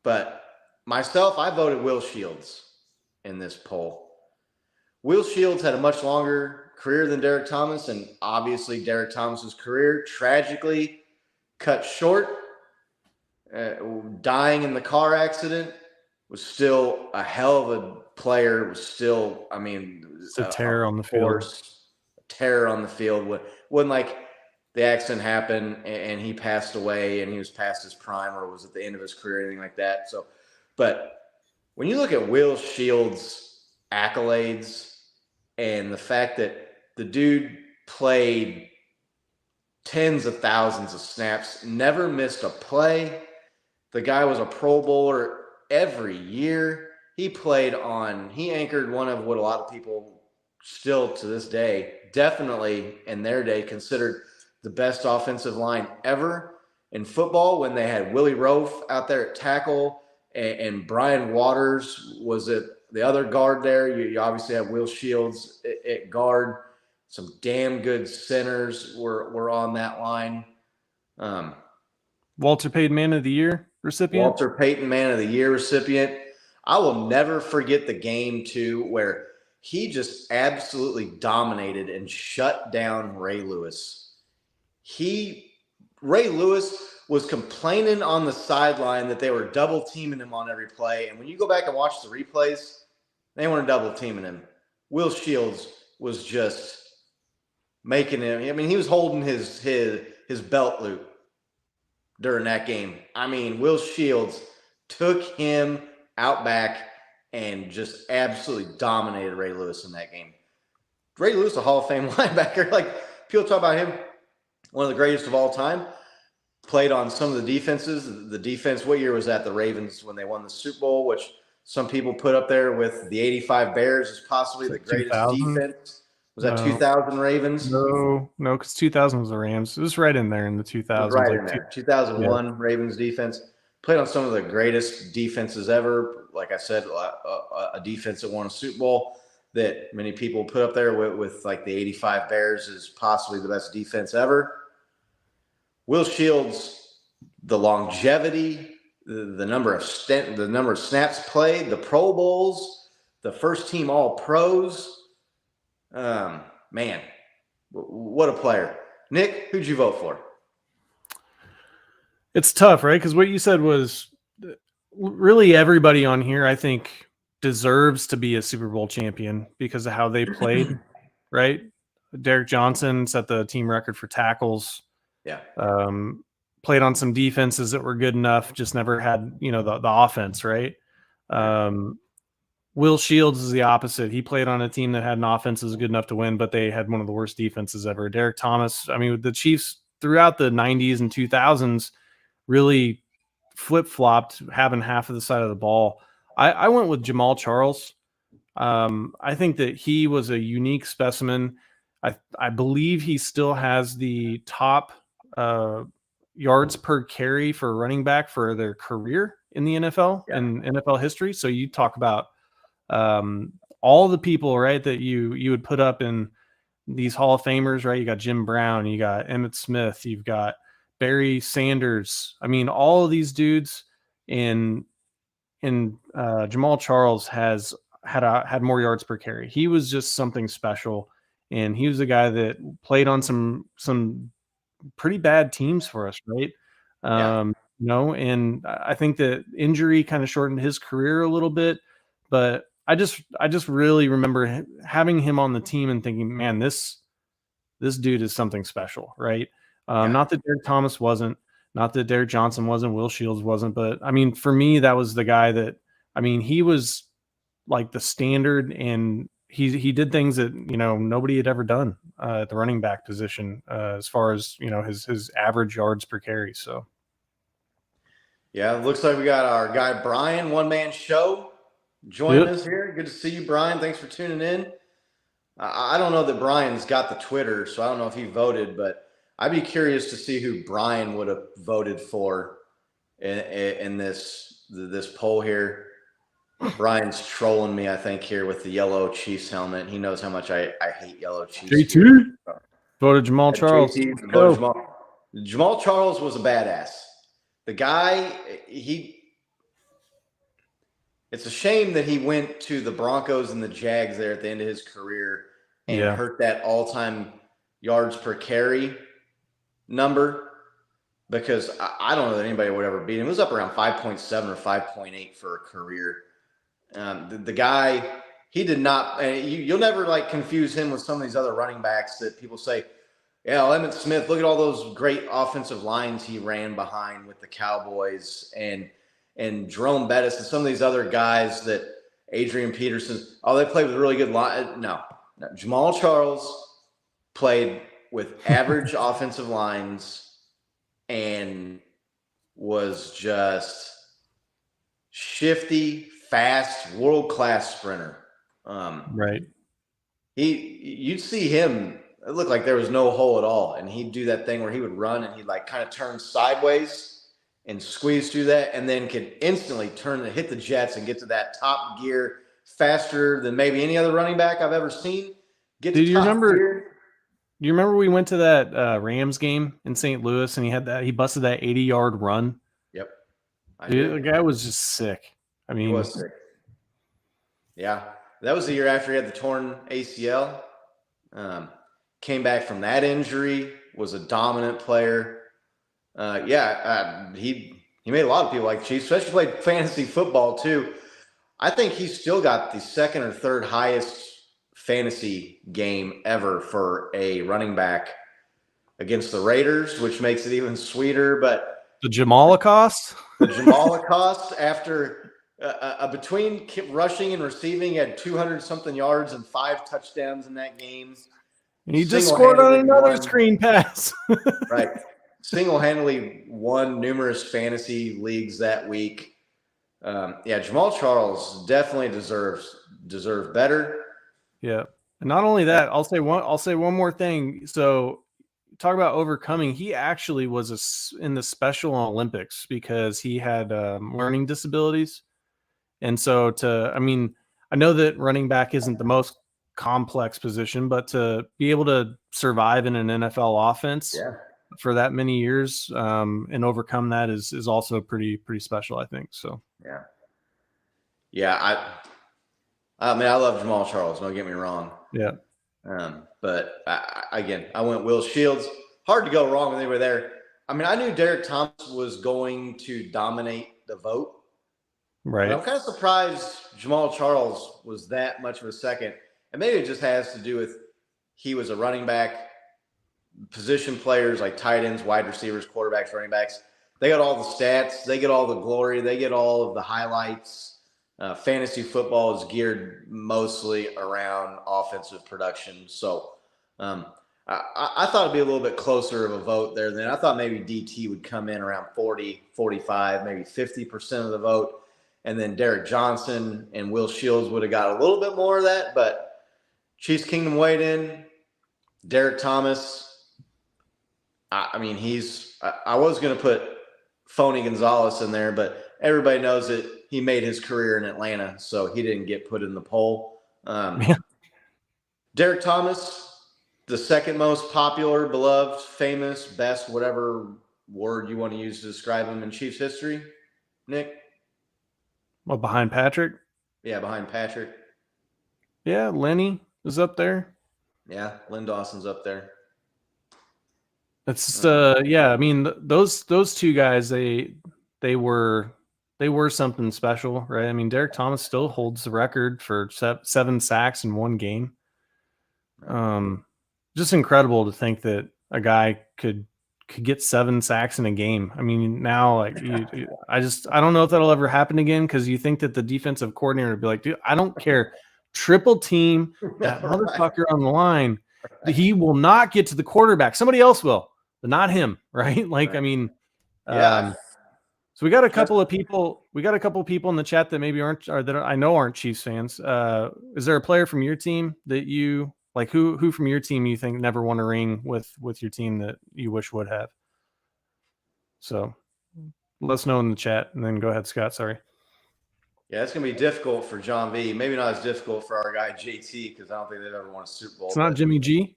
C: but myself, I voted Will Shields in this poll. Will Shields had a much longer career than Derek Thomas, and obviously Derek Thomas's career tragically cut short. Dying in the car accident, was still a hell of a player. Was still, I mean,
B: it's a terror on the field.
C: Terror on the field. Wasn't like the accident happened and he passed away and he was past his prime or was at the end of his career, anything like that. So, but when you look at Will Shields' accolades and the fact that the dude played tens of thousands of snaps, never missed a play. The guy was a Pro Bowler every year. He anchored one of what a lot of people still to this day, definitely in their day, considered the best offensive line ever in football when they had Willie Roaf out there at tackle and Brian Waters was at the other guard there. You obviously have Will Shields at guard. Some damn good centers were on that line.
B: Walter Payton Man of the Year recipient.
C: Walter Payton Man of the Year recipient. I will never forget the game, too, where he just absolutely dominated and shut down Ray Lewis. Ray Lewis was complaining on the sideline that they were double teaming him on every play. And when you go back and watch the replays, they weren't double teaming him. Will Shields was just making him. I mean, he was holding his belt loop during that game. I mean, Will Shields took him out back and just absolutely dominated Ray Lewis in that game. Ray Lewis, a Hall of Fame linebacker. Like, people talk about him, one of the greatest of all time. Played on some of the defenses. The defense, what year was that? The Ravens when they won the Super Bowl, which some people put up there with the 85 Bears as possibly the greatest
B: 2000?
C: defense. Was that 2000 Ravens?
B: No, because 2000 was the Rams. It was right in there in the 2000s.
C: Right in there. 2001 Ravens defense. Played on some of the greatest defenses ever. Like I said, a defense that won a Super Bowl that many people put up there with like the 85 Bears is possibly the best defense ever. Will Shields, the longevity, the number of snaps played, the Pro Bowls, the first team All Pros. Man, what a player. Nick, who'd you vote for?
B: It's tough, right? Because what you said was really everybody on here, I think, deserves to be a Super Bowl champion because of how they played, right? Derek Johnson set the team record for tackles.
C: Yeah.
B: Played on some defenses that were good enough, just never had, the offense, right? Will Shields is the opposite. He played on a team that had an offense that was good enough to win, but they had one of the worst defenses ever. Derek Thomas, I mean, the Chiefs throughout the 90s and 2000s really flip-flopped, having half of the side of the ball. I went with Jamal Charles. I think that he was a unique specimen. I believe he still has the top yards per carry for a running back for their career in the NFL and NFL history. So you talk about all the people, right, that you would put up in these Hall of Famers, right? You got Jim Brown, you got Emmitt Smith, you've got Barry Sanders. I mean, all of these dudes in Jamal Charles had more yards per carry. He was just something special, and he was a guy that played on some pretty bad teams for us, right? And I think that injury kind of shortened his career a little bit, but I just really remember having him on the team and thinking, man, this dude is something special, right? Not that Derek Thomas wasn't, not that Derek Johnson wasn't, Will Shields wasn't, but I mean, for me, that was the guy that, I mean, he was like the standard, and he did things that, nobody had ever done at the running back position as far as, his average yards per carry. So.
C: Yeah, it looks like we got our guy Brian, One Man Show, joining us here. Good to see you, Brian. Thanks for tuning in. I don't know that Brian's got the Twitter, so I don't know if he voted, but I'd be curious to see who Brian would have voted for in this poll here. Brian's trolling me, I think, here with the yellow Chiefs helmet. He knows how much I hate yellow Chiefs.
B: JT voted Jamal Charles.
C: Voted Jamal Charles was a badass. The guy, it's a shame that he went to the Broncos and the Jags there at the end of his career and hurt that all-time yards per carry number, because I don't know that anybody would ever beat him. It was up around 5.7 or 5.8 for a career. The guy, he did not, you'll never like confuse him with some of these other running backs that people say, yeah, Emmitt Smith, look at all those great offensive lines he ran behind with the Cowboys, and Jerome Bettis and some of these other guys that Adrian Peterson, they played with really good line. No, Jamal Charles played with average offensive lines and was just shifty, fast, world-class sprinter.
B: Right.
C: You'd see him, it looked like there was no hole at all, and he'd do that thing where he would run and he'd like kind of turn sideways and squeeze through that, and then could instantly turn and hit the jets and get to that top gear faster than maybe any other running back I've ever seen.
B: Do you remember we went to that Rams game in St. Louis and he busted that 80-yard run?
C: Yep.
B: The guy was just sick. I mean,
C: he was sick. Yeah. That was the year after he had the torn ACL. Came back from that injury, was a dominant player. He made a lot of people like Chiefs, especially played fantasy football too. I think he's still got the second or third highest fantasy game ever for a running back against the Raiders, which makes it even sweeter. But
B: the Jamalacost?
C: The Jamalacost, after between rushing and receiving, had 200-something yards and 5 touchdowns in that game.
B: He just scored on another screen pass.
C: Right. Single-handedly won numerous fantasy leagues that week. Jamal Charles definitely deserved better.
B: Yeah. And not only that, I'll say one more thing. So talk about overcoming. He actually was in the Special Olympics because he had learning disabilities. And so I know that running back isn't the most complex position, but to be able to survive in an NFL offense for that many years and overcome that is also pretty special, I think. So
C: I love Jamal Charles, don't get me wrong. But I went Will Shields. Hard to go wrong when they were there. I mean, I knew Derek Thomas was going to dominate the vote.
B: Right.
C: But I'm kind of surprised Jamal Charles was that much of a second. And maybe it just has to do with he was a running back. Position players like tight ends, wide receivers, quarterbacks, running backs, they got all the stats, they get all the glory, they get all of the highlights. Fantasy football is geared mostly around offensive production. So I thought it'd be a little bit closer of a vote there than I thought. Maybe DT would come in around 40, 45, maybe 50% of the vote. And then Derek Johnson and Will Shields would have got a little bit more of that. But Chiefs Kingdom weighed in. Derek Thomas, I was going to put Phony Gonzalez in there, but everybody knows that he made his career in Atlanta, so he didn't get put in the poll. Derek Thomas, the second most popular, beloved, famous, best, whatever word you want to use to describe him in Chiefs history. Nick?
B: Well, behind Patrick?
C: Yeah, behind Patrick.
B: Yeah, Lenny is up there.
C: Yeah, Len Dawson's up there.
B: It's I mean, those two guys, they they were something special, right? I mean, Derek Thomas still holds the record for 7 sacks in one game. Just incredible to think that a guy could get 7 sacks in a game. I mean, now like I don't know if that'll ever happen again, because you think that the defensive coordinator would be like, dude, I don't care, triple team that motherfucker on the line. He will not get to the quarterback. Somebody else will, but not him, right? Like, I mean, so we got a couple of people. We got a couple of people in the chat that maybe aren't, or that I know aren't Chiefs fans. Is there a player from your team that you like? Who from your team you think never won a ring with your team that you wish would have? So let us know in the chat, and then go ahead, Scott. Sorry.
C: Yeah, it's gonna be difficult for John V. Maybe not as difficult for our guy JT, because I don't think they've ever won a Super Bowl.
B: It's not Jimmy G.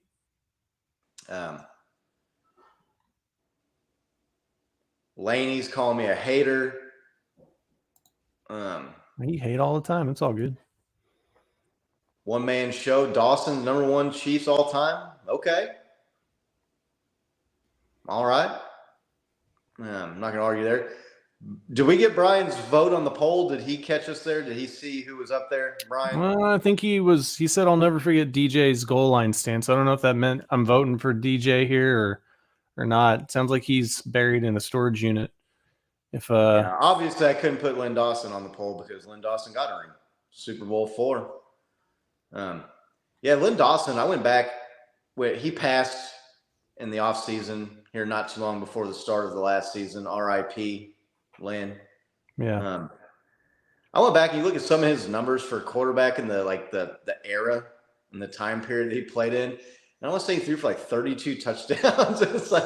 C: Laney's calling me a hater.
B: You hate all the time. It's all good.
C: One man show. Dawson, #1 Chiefs all time. Okay. All right. I'm not gonna argue there. Did we get Brian's vote on the poll? Did he catch us there? Did he see who was up there, Brian?
B: Well, I think he said, I'll never forget DJ's goal line stance. I don't know if that meant I'm voting for DJ here or not. Sounds like he's buried in a storage unit.
C: Obviously I couldn't put Lynn Dawson on the poll because Lynn Dawson got a ring. Super Bowl 4. Lynn Dawson, I went back he passed in the offseason here not too long before the start of the last season. RIP Lynn.
B: Yeah.
C: I went back and you look at some of his numbers for quarterback in the era and the time period that he played in. And I want to say he threw for like 32 touchdowns. It's like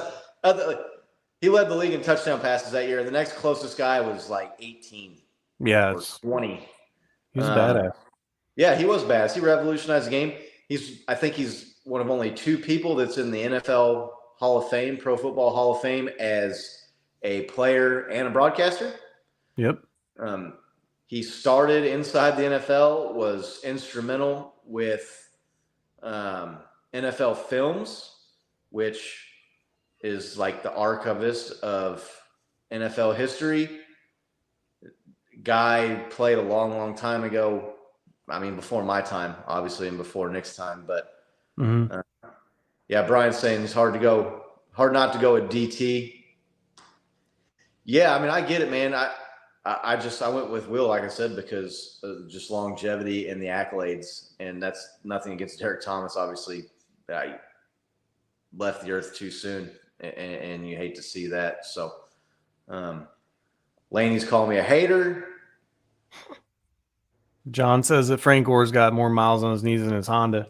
C: he led the league in touchdown passes that year. The next closest guy was like 18.
B: Yeah,
C: or 20.
B: He's badass.
C: Yeah, he was badass. He revolutionized the game. I think he's one of only 2 people that's in the NFL Hall of Fame, Pro Football Hall of Fame, as a player and a broadcaster.
B: Yep.
C: He started inside the NFL, was instrumental with NFL Films, which is like the archivist of NFL history. Guy played a long, long time ago. I mean, before my time, obviously, and before Nick's time. But Brian's saying it's hard not to go with DT. Yeah, I mean, I get it, man. I went with Will, like I said, because of just longevity and the accolades, and that's nothing against Derek Thomas. Obviously, I left the earth too soon, and you hate to see that. So, Laney's calling me a hater.
B: John says that Frank Gore's got more miles on his knees than his Honda.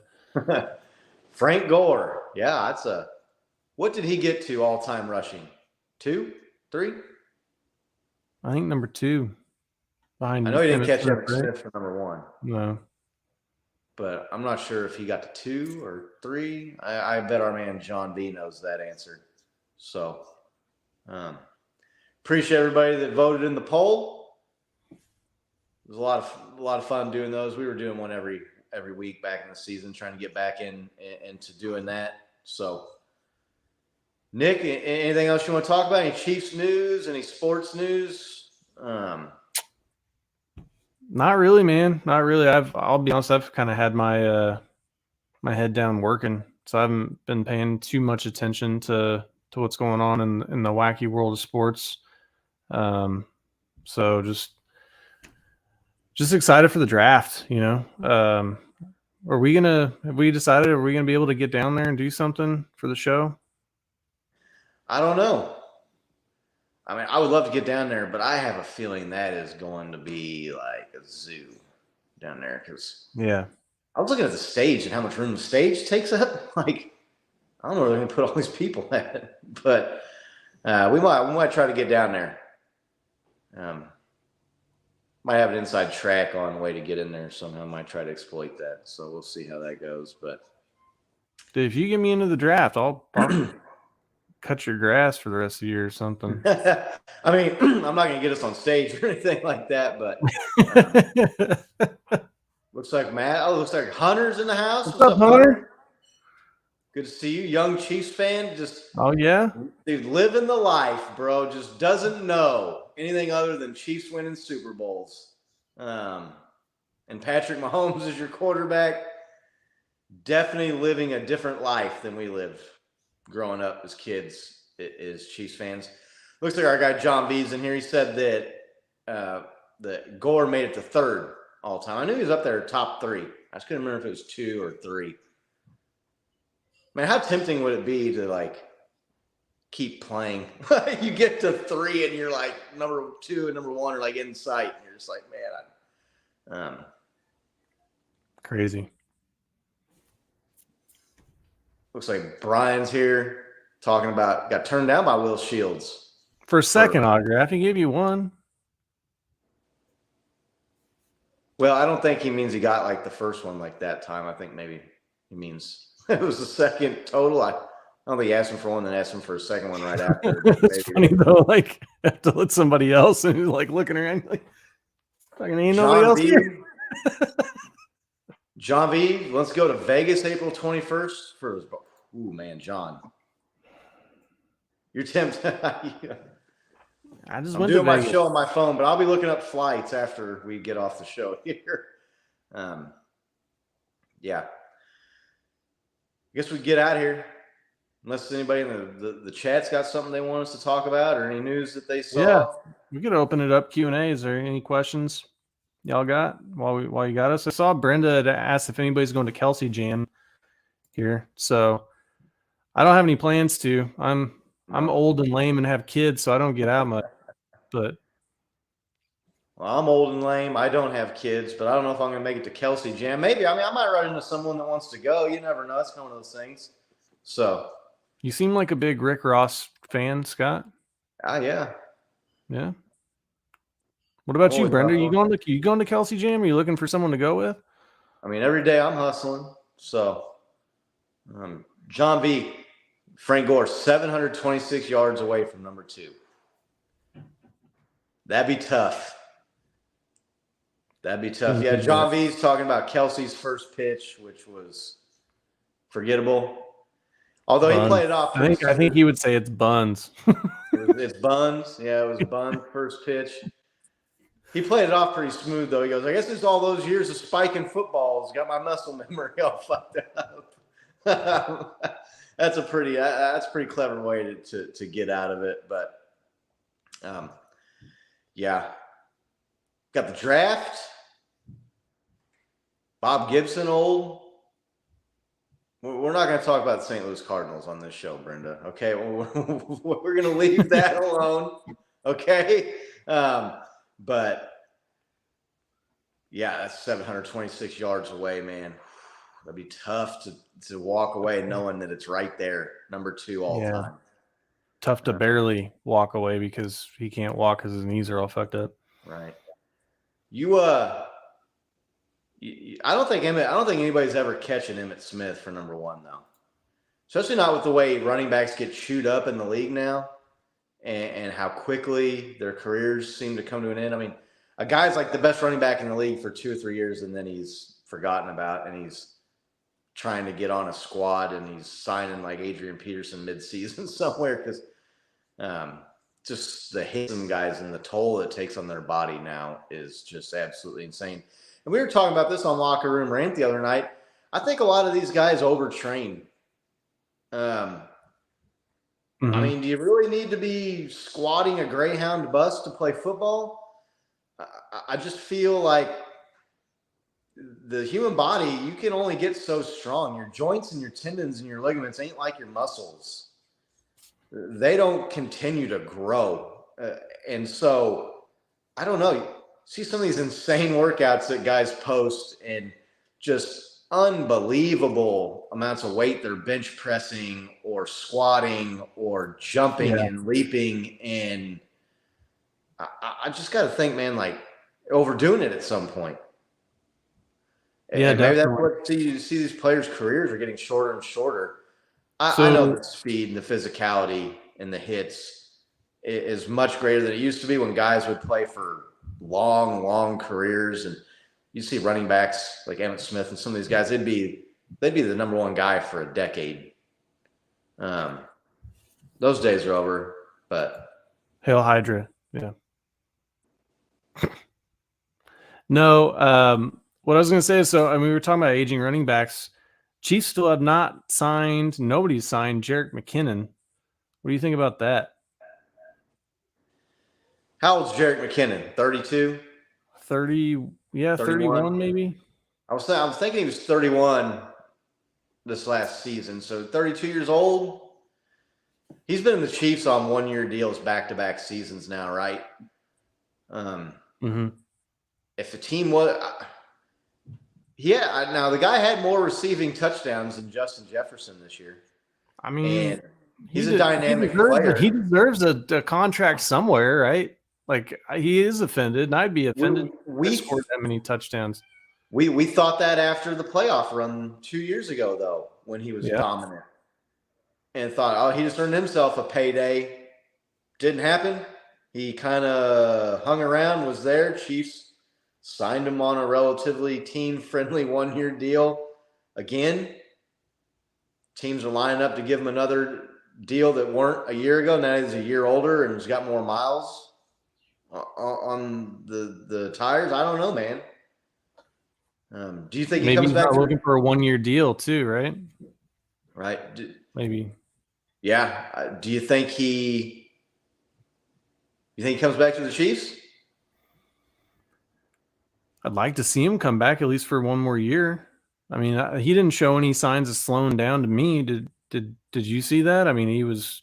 C: Frank Gore, yeah, what did he get to all-time rushing? 2, 3?
B: I think number 2. Behind.
C: I know he didn't catch Emmitt Smith for #1.
B: No.
C: But I'm not sure if he got to 2 or 3. I bet our man John B knows that answer. So, appreciate everybody that voted in the poll. It was a lot of fun doing those. We were doing one every week back in the season, trying to get back into doing that. So, Nick, anything else you want to talk about? Any Chiefs news? Any sports news?
B: Not really, man. Not really. I'll be honest. I've kind of had my head down working, so I haven't been paying too much attention to what's going on in the wacky world of sports. So just excited for the draft. Have we decided, are we gonna be able to get down there and do something for the show?
C: I don't know. I mean, I would love to get down there, but I have a feeling that is going to be like a zoo down there. Because I was looking at the stage and how much room the stage takes up. Like, I don't know where they're going to put all these people at, but we might try to get down there. Might have an inside track on the way to get in there somehow. Might try to exploit that. So we'll see how that goes. But
B: dude, if you get me into the draft, I'll cut your grass for the rest of the year or something.
C: I mean, I'm not going to get us on stage or anything like that, but looks like Matt. Oh, looks like Hunter's in the house.
B: What's up, Hunter?
C: Good to see you. Young Chiefs fan,
B: Oh yeah,
C: dude, living the life, bro. Just doesn't know anything other than Chiefs winning Super Bowls. And Patrick Mahomes is your quarterback. Definitely living a different life than we lived growing up as kids, as Chiefs fans. Looks like our guy John B's in here. He said that Gore made it to third all time. I knew he was up there top 3. I just couldn't remember if it was 2 or 3. Man, how tempting would it be to like keep playing? You get to 3 and you're like number 2 and number 1 are like in sight. And you're just like, man,
B: crazy.
C: Looks like Brian's here talking about got turned down by Will Shields.
B: For a second autograph, he gave you one.
C: Well, I don't think he means he got like the first one like that time. I think maybe he means it was the second total. I don't think he asked him for one, then asked him for a second one right after.
B: It's funny though, like have to let somebody else and he's like looking around like fucking ain't nobody else here.
C: John V, let's go to Vegas April 21st for his ooh man, John. You're tempted.
B: I just
C: I'm
B: went
C: doing
B: to
C: my
B: Vegas.
C: show on my phone, but I'll be looking up flights after we get off the show here. Yeah. I guess we get out of here. Unless anybody in the chat's got something they want us to talk about or any news that they saw.
B: Yeah, we could open it up Q&A. Is there any questions y'all got while you got us? I saw Brenda had asked if anybody's going to Kelsey Jam here, so I don't have any plans to. I'm old and lame and have kids, so I don't get out much. But
C: well, I'm old and lame. I don't have kids, but I don't know if I'm going to make it to Kelsey Jam. Maybe. I mean, I might run into someone that wants to go. You never know. It's kind of one of those things. So
B: you seem like a big Rick Ross fan, Scott.
C: Yeah.
B: Yeah. What about you, Brenda? You going to Kelsey Jam? Are you looking for someone to go with?
C: I mean, every day I'm hustling. So, John V, Frank Gore, 726 yards away from number 2. That'd be tough. Yeah, John V's talking about Kelsey's first pitch, which was forgettable. Although he played it off.
B: I think he would say it's buns.
C: It's buns. Yeah, it was buns first pitch. He played it off pretty smooth, though. He goes, I guess it's all those years of spiking footballs got my muscle memory all fucked up. That's a pretty clever way to get out of it. But, yeah. Got the draft. Bob Gibson old. We're not going to talk about the St. Louis Cardinals on this show, Brenda. Okay, we're going to leave that alone. Okay, but yeah, that's 726 yards away, man. That'd be tough to walk away knowing that it's right there, number 2 all time.
B: Tough to barely walk away because he can't walk because his knees are all fucked up.
C: Right. I don't think anybody's ever catching Emmitt Smith for number 1 though. Especially not with the way running backs get chewed up in the league now, and how quickly their careers seem to come to an end. I mean, a guy's like the best running back in the league for 2 or 3 years, and then he's forgotten about, and he's trying to get on a squad, and he's signing like Adrian Peterson midseason somewhere because just the hits and guys and the toll it takes on their body now is just absolutely insane. And we were talking about this on Locker Room Rant the other night. I think a lot of these guys overtrain. I mean, do you really need to be squatting a Greyhound bus to play football? I just feel like the human body, you can only get so strong. Your joints and your tendons and your ligaments ain't like your muscles. They don't continue to grow. And so, I don't know. See some of these insane workouts that guys post and just unbelievable amounts of weight they're bench pressing or squatting or jumping and leaping. And I just got to think, man, like overdoing it at some point.
B: Yeah,
C: and maybe that's what you see these players' careers are getting shorter and shorter. I know the speed and the physicality and the hits is much greater than it used to be when guys would play for long careers, and you see running backs like Emmitt Smith and some of these guys, they'd be the number 1 guy for a decade Those days are over, but
B: Hail Hydra. Yeah. No, what I was going to say is, so I mean, we were talking about aging running backs. Chiefs still have not signed. Nobody's signed Jerick McKinnon. What do you think about that?
C: how old's Jerick McKinnon? 32?
B: 30, yeah, 31 maybe.
C: I was thinking he was 31 this last season. So 32 years old. He's been in the Chiefs on 1-year deals back-to-back seasons now, right? If the team was, now the guy had more receiving touchdowns than Justin Jefferson this year.
B: I mean,
C: and he's a dynamic player.
B: He deserves a contract somewhere, right? Like, he is offended, and I'd be offended
C: we
B: scored that many touchdowns.
C: We thought that after the playoff run 2 years ago, though, when he was dominant, and thought, oh, he just earned himself a payday. Didn't happen. He kind of hung around, was there. Chiefs signed him on a relatively team-friendly 1-year deal. Again, teams are lining up to give him another deal that weren't a year ago. Now he's a year older and he's got more miles on the tires. I don't know, man. Do you think
B: maybe
C: he comes back?
B: Looking for a 1-year deal too, right?
C: Right.
B: Maybe.
C: Yeah. Do you think he comes back to the Chiefs?
B: I'd like to see him come back at least for 1 more year. I mean, he didn't show any signs of slowing down to me. Did you see that? I mean, he was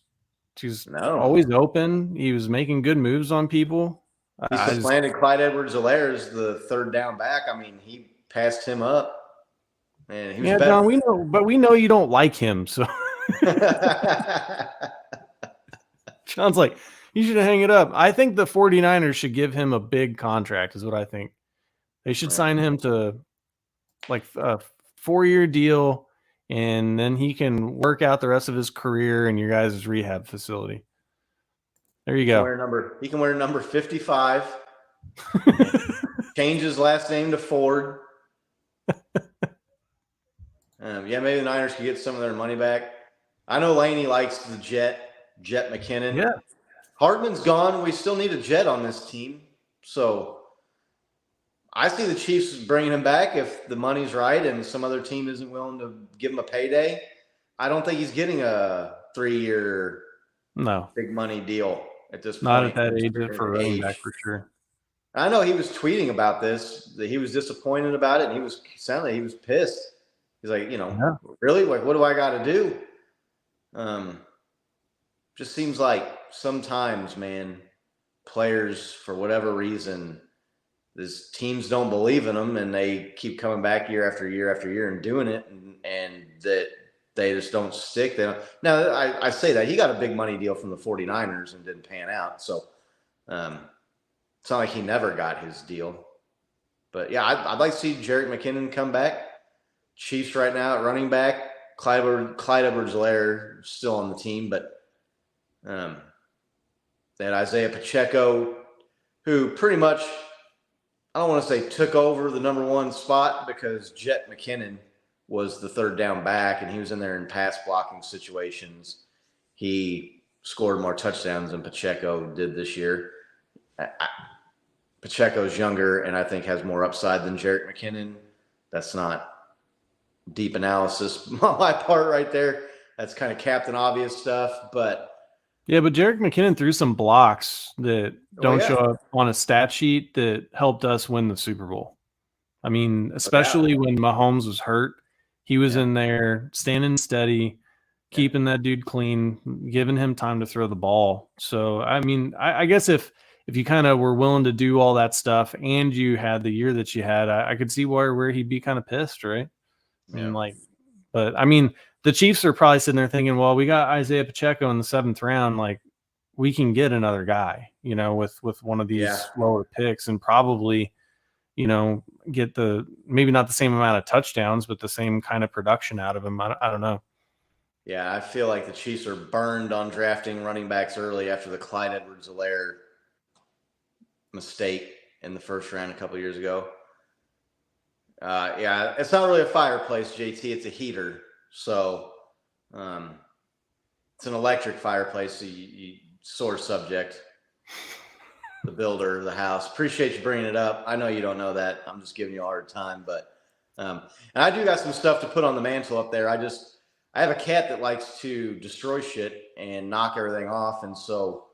B: always open. He was making good moves on people.
C: He supplanted Clyde Edwards-Helaire as the third down back. I mean, he passed him up. Man, he was better.
B: John, we know you don't like him, so John's like, you should hang it up. I think the 49ers should give him a big contract, is what I think. They should sign him to like a 4-year deal, and then he can work out the rest of his career in your guys' rehab facility. There you go.
C: He can wear number 55. Change his last name to Ford. Maybe the Niners could get some of their money back. I know Laney likes the Jet McKinnon.
B: Yeah.
C: Hardman's gone. We still need a Jet on this team. So I see the Chiefs bringing him back if the money's right and some other team isn't willing to give him a payday. I don't think he's getting a 3-year big money deal at this point.
B: Not at that age for a running back for sure.
C: I know he was tweeting about this, that he was disappointed about it, and he sounded like he was pissed. He's like, really? Like, what do I got to do? Just seems like sometimes, man, players, for whatever reason, these teams don't believe in them, and they keep coming back year after year after year and doing it, and that they just don't stick. Now, I say that. He got a big money deal from the 49ers and didn't pan out, so it's not like he never got his deal. But, yeah, I'd like to see Jerick McKinnon come back. Chiefs right now at running back. Clyde Edwards-Helaire still on the team, but that Isaiah Pacheco, who pretty much, I don't want to say took over the number 1 spot, because Jet McKinnon was the third down back, and he was in there in pass blocking situations. He scored more touchdowns than Pacheco did this year. Pacheco's younger and I think has more upside than Jerick McKinnon. That's not deep analysis on my part right there. That's kind of Captain Obvious stuff, but
B: Jerick McKinnon threw some blocks that don't show up on a stat sheet that helped us win the Super Bowl. I mean, especially when Mahomes was hurt, he was in there standing steady, keeping that dude clean, giving him time to throw the ball. So, I mean, I guess if you kind of were willing to do all that stuff and you had the year that you had, I could see where he'd be kind of pissed, right? And but I mean, the Chiefs are probably sitting there thinking, well, we got Isaiah Pacheco in the 7th round. Like, we can get another guy, with one of these lower picks and probably, get maybe not the same amount of touchdowns, but the same kind of production out of him. I don't know.
C: Yeah, I feel like the Chiefs are burned on drafting running backs early after the Clyde Edwards-Helaire mistake in the 1st round a couple of years ago. It's not really a fireplace, JT. It's a heater. So It's an electric fireplace, so you sore subject. The builder of the house. Appreciate you bringing it up. I know you don't know that. I'm just giving you a hard time, but and I do got some stuff to put on the mantle up there. I have a cat that likes to destroy shit and knock everything off, and so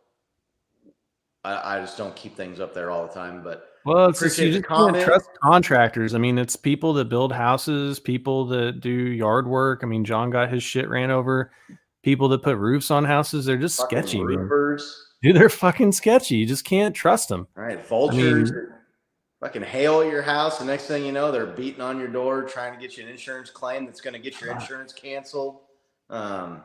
C: I just don't keep things up there all the time. But
B: well, it's just,
C: appreciate
B: you
C: the
B: just can't
C: comment.
B: trust contractors. I mean, it's people that build houses, people that do yard work. I mean, John got his shit ran over. People that put roofs on houses, they're just
C: Fucking
B: sketchy,
C: roofers.
B: man. Dude, they're fucking sketchy. You just can't trust them.
C: All right, vultures fucking hail at your house. The next thing you know, they're beating on your door trying to get you an insurance claim that's going to get your insurance canceled. We're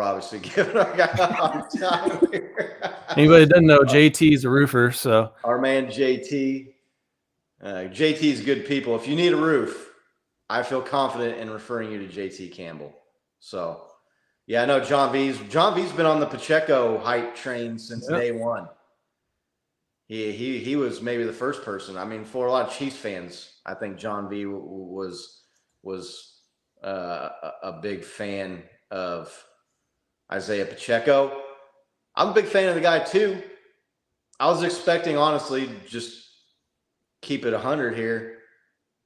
C: obviously giving our guy a hard time here.
B: Anybody that doesn't know, JT is a roofer, so
C: our man JT. JT is good people. If you need a roof, I feel confident in referring you to JT Campbell. So, yeah, I know John V's been on the Pacheco hype train since day one. He was maybe the first person. I mean, for a lot of Chiefs fans, I think John V was a big fan of Isaiah Pacheco. I'm a big fan of the guy too. I was expecting, honestly, just keep it 100 here.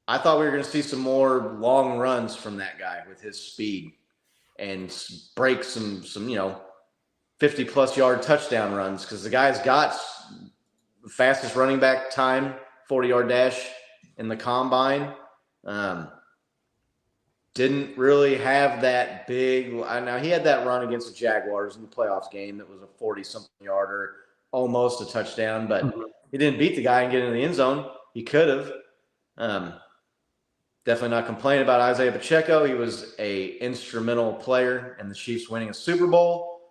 C: I thought we were going to see some more long runs from that guy with his speed and break some 50-plus yard touchdown runs, because the guy's got the fastest running back time, 40-yard dash in the combine. Didn't really have that big. Now, he had that run against the Jaguars in the playoffs game that was a 40-something yarder, almost a touchdown, but he didn't beat the guy and get into the end zone. He could have. Definitely not complaining about Isaiah Pacheco. He was a instrumental player in the Chiefs winning a Super Bowl.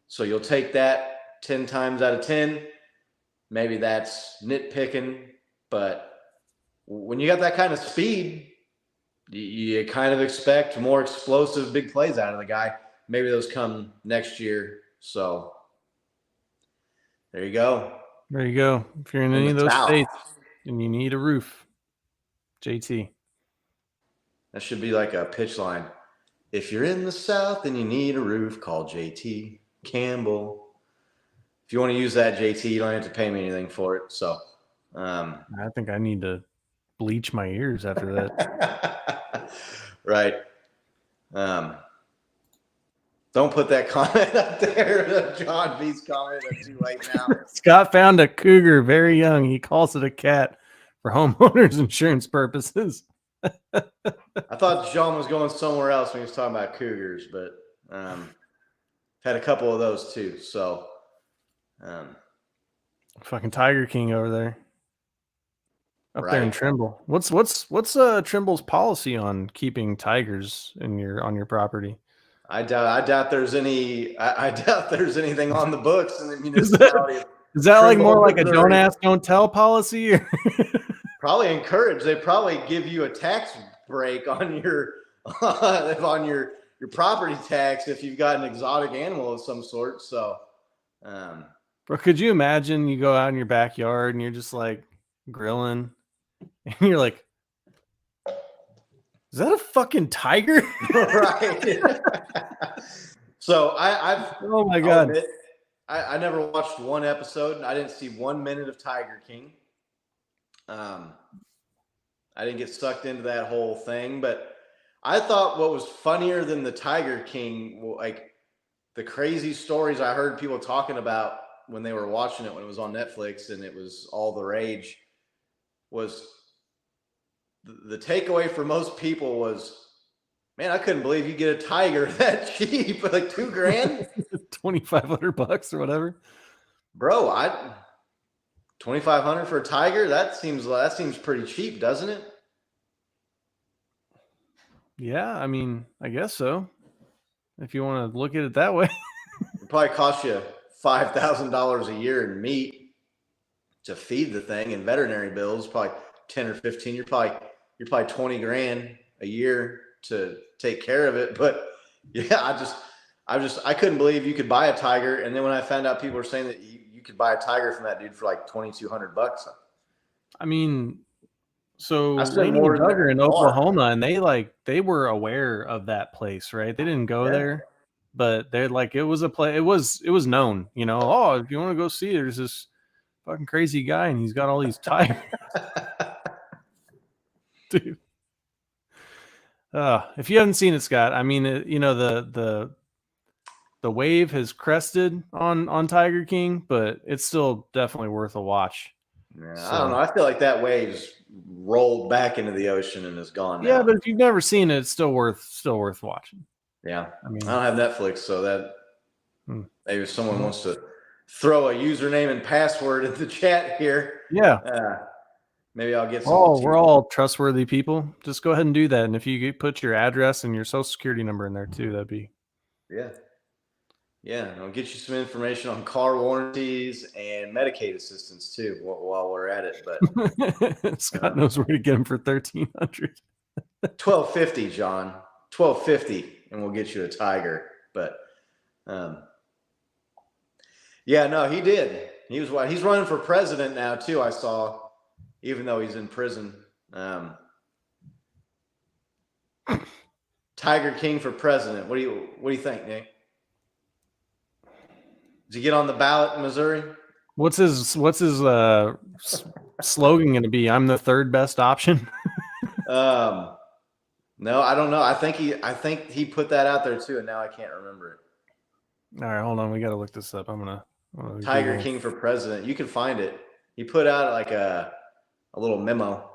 C: So you'll take that 10 times out of 10. Maybe that's nitpicking, but when you got that kind of speed, you kind of expect more explosive big plays out of the guy. Maybe those come next year. So there you go.
B: There you go. If you're in any of those states and you need a roof, JT.
C: That should be like a pitch line. If you're in the South and you need a roof, call JT Campbell. If you want to use that, JT, you don't have to pay me anything for it. So
B: I think I need to bleach my ears after that.
C: Right. Don't put that comment up there. John V's comment. That's too late now.
B: Scott found a cougar very young. He calls it a cat for homeowners insurance purposes.
C: I thought John was going somewhere else when he was talking about cougars, but had a couple of those too. So
B: fucking Tiger King over there. Up
C: right
B: there in Trimble. What's Trimble's policy on keeping tigers on your property?
C: I doubt there's any. I doubt there's anything on the books in the municipality.
B: Is that like more like a don't ask, don't tell policy? Or?
C: Probably encourage. They probably give you a tax break on your property tax if you've got an exotic animal of some sort. So,
B: Bro, could you imagine you go out in your backyard and you're just like grilling, and you're like, "Is that a fucking tiger?"
C: Right. So I've
B: oh my god,
C: admit, I never watched one episode. I didn't see 1 minute of Tiger King. I didn't get sucked into that whole thing, but I thought what was funnier than the Tiger King, like the crazy stories I heard people talking about when they were watching it when it was on Netflix and it was all the rage, was the takeaway for most people was, man, I couldn't believe you get a tiger that cheap, like $2,000,
B: $2,500 or whatever.
C: Bro, $2,500 for a tiger? That seems pretty cheap, doesn't it?
B: Yeah, I mean, I guess so. If you want to look at it that way,
C: it probably costs you $5,000 a year in meat to feed the thing, and veterinary bills probably 10 or 15. You're probably $20,000 a year to take care of it. But yeah, I couldn't believe you could buy a tiger. And then when I found out people were saying that you could buy a tiger from that dude for like $2,200.
B: I mean, So
C: I spent
B: Laney
C: more
B: and
C: than
B: Doug are in
C: that car.
B: Oklahoma, and they were aware of that place, right? They didn't go there, but they're like, it was a play. It was known, you know. Oh, if you want to go see, there's this fucking crazy guy, and he's got all these tires, dude. If you haven't seen it, Scott, I mean, you know, the wave has crested on Tiger King, but it's still definitely worth a watch.
C: Yeah, I don't know. I feel like that wave's rolled back into the ocean and is gone now.
B: Yeah, but if you've never seen it, it's still worth watching.
C: Yeah,
B: I mean,
C: I don't have Netflix, so that maybe if someone wants to throw a username and password in the chat here, maybe I'll get some.
B: Oh, we're all trustworthy people. Just go ahead and do that, and if you put your address and your social security number in there too, that'd be
C: yeah. I'll get you some information on car warranties and Medicaid assistance too while we're at it. But
B: Scott knows where to get them for $1,300.
C: $1,250, John. $1,250, and we'll get you a Tiger. But yeah, no, he did. He's running for president now too. I saw, even though he's in prison. Tiger King for president. What do you think, Nick? Does he get on the ballot in Missouri?
B: What's his slogan going to be? I'm the third best option.
C: No, I don't know. I think he put that out there too, and now I can't remember it.
B: All right, hold on. We got to look this up. I'm gonna
C: Tiger King for president. You can find it. He put out like a little memo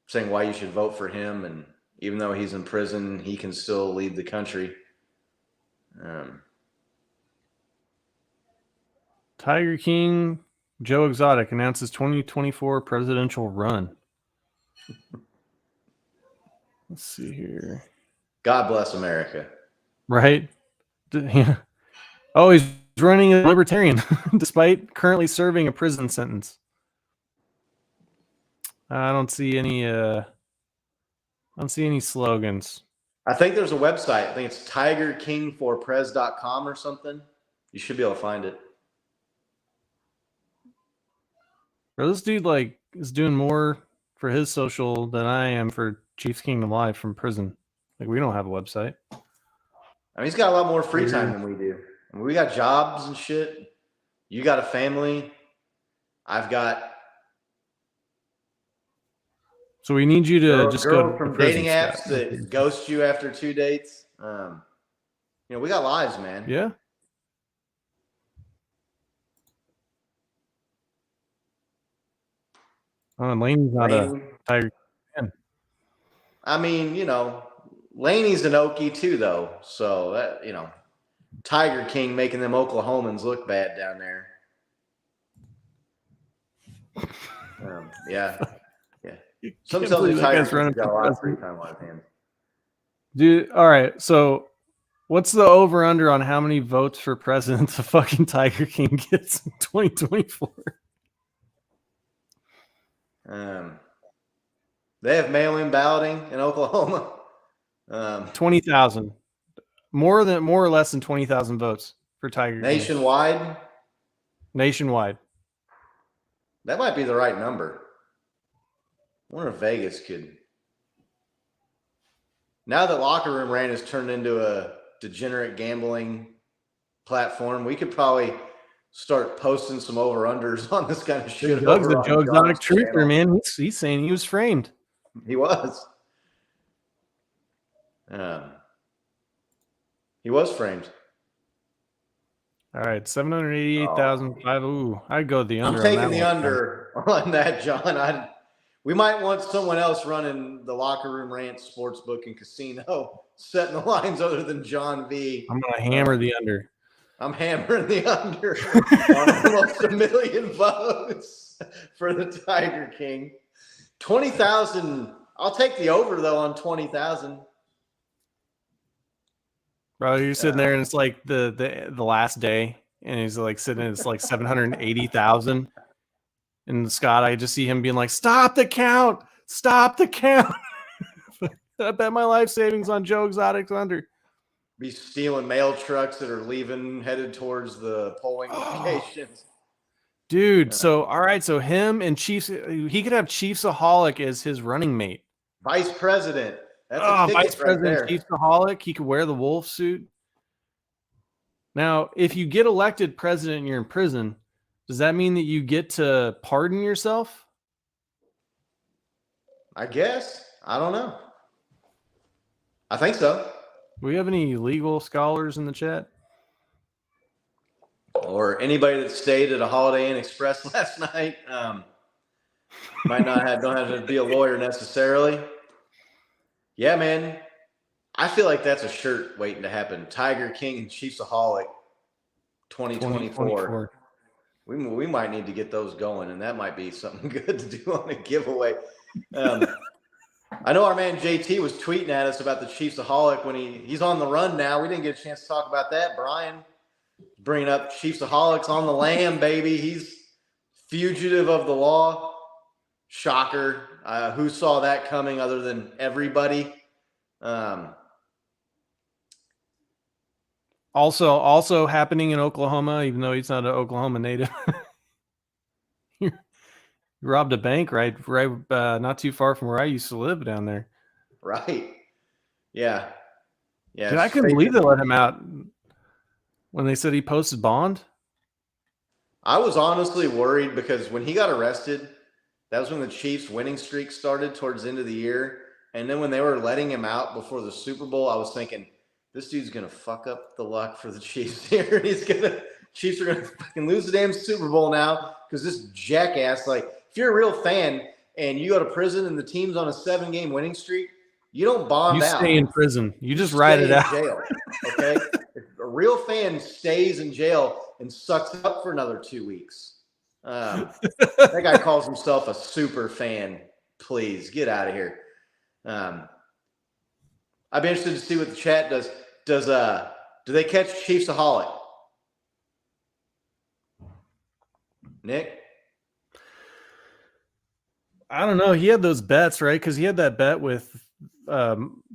C: saying why you should vote for him, and even though he's in prison, he can still lead the country.
B: Tiger King, Joe Exotic announces 2024 presidential run. Let's see here.
C: God bless America.
B: Right? Yeah. Oh, he's running a libertarian despite currently serving a prison sentence. I don't see any slogans.
C: I think there's a website. I think it's tigerkingforprez.com or something. You should be able to find it.
B: Bro, this dude like is doing more for his social than I am for Chiefs Kingdom Live from prison. Like, we don't have a website.
C: I mean, he's got a lot more free time than we do. I mean, we got jobs and shit. You got a family. I've got.
B: So we need you to just go
C: from dating apps that ghost you after 2 dates. You know, we got lives, man.
B: Yeah. Oh, and Laney's not a Tiger fan.
C: I mean, you know, Laney's an Okie too, though. So that, you know, Tiger King making them Oklahomans look bad down there. Yeah. Some tell me Tiger King's got a lot of free time on his hands.
B: Dude, all right. So what's the over-under on how many votes for president the fucking Tiger King gets in 2024?
C: They have mail-in balloting in Oklahoma.
B: 20,000. More or less than 20,000 votes for Tiger King. Nationwide.
C: That might be the right number. I wonder if Vegas could. Now that Locker Room Rant has turned into a degenerate gambling platform, we could probably start posting some over-unders on this kind of shit.
B: Doug's the Joe Exotic truther, man. He's saying he was framed.
C: He was. He was framed.
B: All right, 788,005. Ooh, I'd go the under.
C: I'm taking the under on that, John. We might want someone else running the Locker Room Rant Sportsbook and Casino, setting the lines other than John V.
B: I'm going to hammer the under.
C: I'm hammering the under on almost 1 million votes for the Tiger King. 20,000. I'll take the over, though, on 20,000.
B: Bro, you're sitting there and it's like the last day, and he's like sitting, it's like 780,000. And Scott, I just see him being like, "Stop the count! Stop the count!" I bet my life savings on Joe Exotic's under.
C: Be stealing mail trucks that are headed towards the polling locations.
B: Dude, so all right, so him and Chiefs, he could have Chiefsaholic as his running mate.
C: Vice president. That's
B: Oh,
C: a ticket
B: Vice
C: right
B: President
C: there.
B: Chiefsaholic. He could wear the wolf suit. Now, if you get elected president and you're in prison, does that mean that you get to pardon yourself?
C: I guess. I don't know. I think so.
B: Do we have any legal scholars in the chat?
C: Or anybody that stayed at a Holiday Inn Express last night don't have to be a lawyer necessarily. Yeah, man. I feel like that's a shirt waiting to happen. Tiger King and Chiefsaholic 2024. We might need to get those going, and that might be something good to do on a giveaway. I know our man JT was tweeting at us about the Chiefsaholic when he's on the run now. We didn't get a chance to talk about that. Brian bringing up Chiefsaholics on the lam, baby. He's fugitive of the law. Shocker. Who saw that coming other than everybody?
B: Also happening in Oklahoma, even though he's not an Oklahoma native. You robbed a bank right not too far from where I used to live down there.
C: Right. Yeah. Yeah.
B: Dude, I couldn't believe they let him out when they said he posted bond.
C: I was honestly worried because when he got arrested, that was when the Chiefs' winning streak started towards the end of the year. And then when they were letting him out before the Super Bowl, I was thinking, this dude's going to fuck up the luck for the Chiefs here. Chiefs are going to fucking lose the damn Super Bowl now because this jackass, like, if you're a real fan and you go to prison and the team's on a 7-game winning streak, you don't bond out.
B: You stay in prison. You just ride it out.
C: Jail, okay? If a real fan stays in jail and sucks up for another 2 weeks. That guy calls himself a super fan. Please get out of here. I'd be interested to see what the chat does. Do they catch Chiefsaholic? Nick?
B: I don't know. He had those bets, right? Because he had that bet with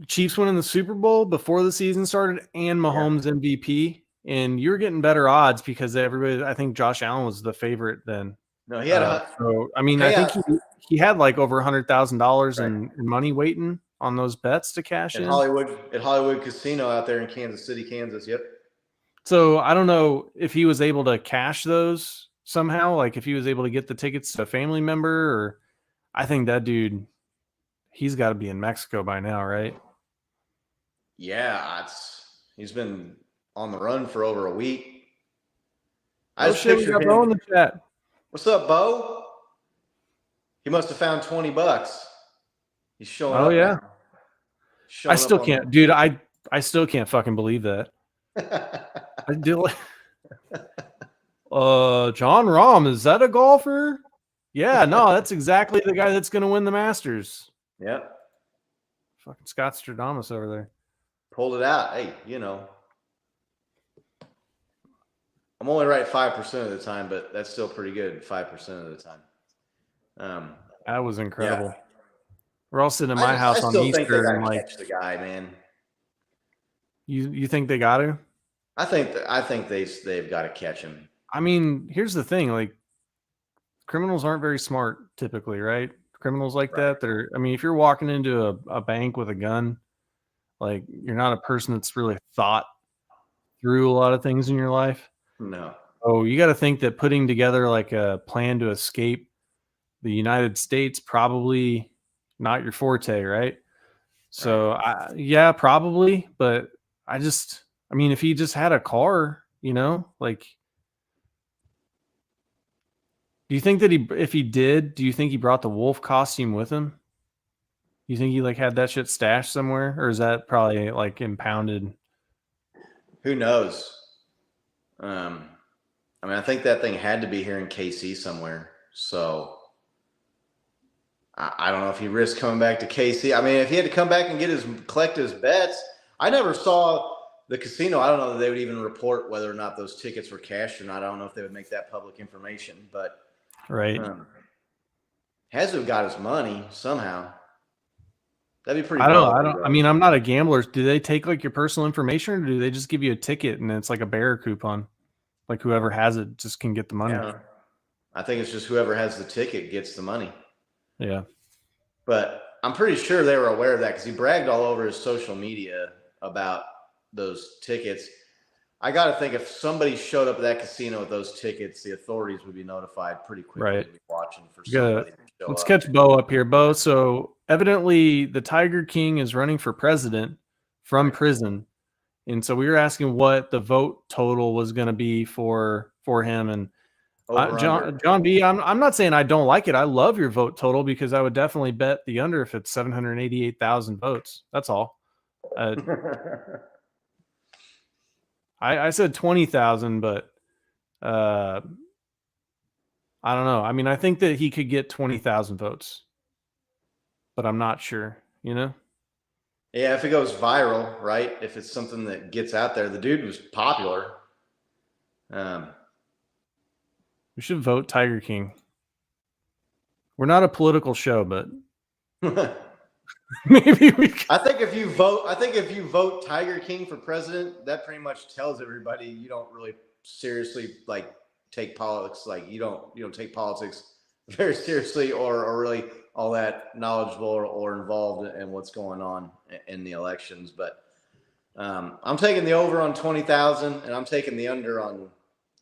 B: Chiefs winning the Super Bowl before the season started and Mahomes MVP. And you were getting better odds because everybody, I think Josh Allen was the favorite then.
C: No, he had
B: I think he had like over $100,000 in money waiting on those bets to cash in.
C: Hollywood Casino out there in Kansas City, Kansas. Yep.
B: So I don't know if he was able to cash those somehow, like if he was able to get the tickets to a family member, or I think that dude, he's got to be in Mexico by now, right?
C: Yeah, he's been on the run for over a week.
B: We got Bo in the chat.
C: What's up, Bo? He must have found $20. He's showing up.
B: Oh yeah. I still can't, dude. I still can't fucking believe that. I do. John Rahm, is that a golfer? Yeah, no, that's exactly the guy that's going to win the Masters.
C: Yep.
B: Fucking Scott Stradamus over there.
C: Pulled it out. Hey, I'm only right 5% of the time, but that's still pretty good 5% of the time.
B: That was incredible.
C: Yeah.
B: We're all sitting in my house on Easter and like
C: catch the guy, man.
B: You think they got to?
C: I think they've got to catch him.
B: I mean, here's the thing: like, criminals aren't very smart typically, right? Criminals like that, if you're walking into a bank with a gun, like you're not a person that's really thought through a lot of things in your life.
C: No.
B: Oh, you got to think that putting together like a plan to escape the United States like not your forte, right? So yeah, probably, but if he just had a car, like, do you think that do you think he brought the wolf costume with him? You think he like had that shit stashed somewhere, or is that probably like impounded?
C: Who knows? I think that thing had to be here in KC somewhere. So I don't know if he risked coming back to KC. If he had to come back and collect his bets, I never saw the casino. I don't know that they would even report whether or not those tickets were cashed or not. I don't know if they would make that public information, but
B: right.
C: Has to have got his money somehow. That'd be pretty.
B: I'm not a gambler. Do they take like your personal information, or do they just give you a ticket and it's like a bearer coupon? Like whoever has it just can get the money.
C: Yeah. I think it's just whoever has the ticket gets the money.
B: Yeah.
C: But I'm pretty sure they were aware of that because he bragged all over his social media about those tickets. I got to think if somebody showed up at that casino with those tickets, the authorities would be notified pretty quickly.
B: Right.
C: To be watching for somebody to show
B: Let's
C: up.
B: catch Bo up here. Bo, so evidently the Tiger King is running for president from prison. And so we were asking what the vote total was going to be for him. And John B, I'm not saying I don't like it. I love your vote total because I would definitely bet the under if it's 788,000 votes. That's all. I said 20,000, but I don't know. I mean, I think that he could get 20,000 votes, but I'm not sure, you know?
C: Yeah, if it goes viral, right? If it's something that gets out there, the dude was popular.
B: We should vote Tiger King. We're not a political show, but maybe we could.
C: I think if you vote Tiger King for president, that pretty much tells everybody you don't really seriously like take politics. Like you don't take politics very seriously or really all that knowledgeable or involved in what's going on in the elections. But I'm taking the over on 20,000 and I'm taking the under on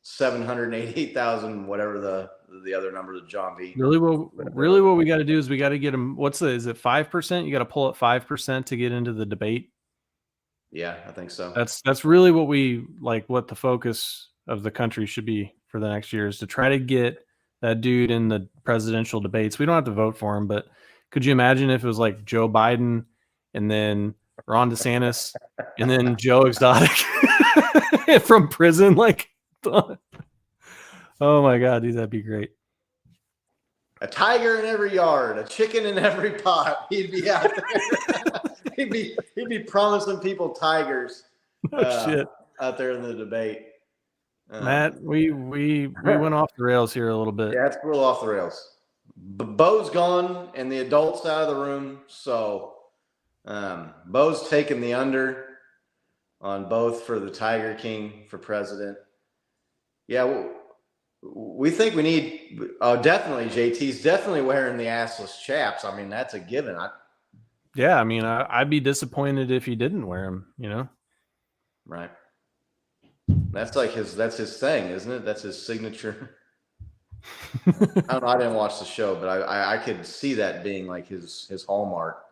C: 788,000, whatever the other number that John V.
B: Really what we got to do is we got to get him. Is it 5%? You got to pull at 5% to get into the debate.
C: Yeah, I think so.
B: That's really what we like. What the focus of the country should be for the next year is to try to get that dude in the presidential debates. We don't have to vote for him, but could you imagine if it was like Joe Biden and then Ron DeSantis and then Joe Exotic from prison? Like, oh my God, dude, that'd be great.
C: A tiger in every yard, a chicken in every pot. He'd be out there. he'd be promising people tigers
B: Shit.
C: out there in the debate.
B: Matt, we went off the rails here a little bit.
C: Yeah, it's a little off the rails. Bo's gone and the adults out of the room, so Bo's taking the under on both for the Tiger King for president. Yeah, we think we need. Oh, definitely, JT's definitely wearing the assless chaps. I mean, that's a given.
B: Yeah, I mean, I'd be disappointed if he didn't wear them. You know,
C: right? That's like that's his thing, isn't it? That's his signature. I don't know. I didn't watch the show, but I could see that being like his hallmark.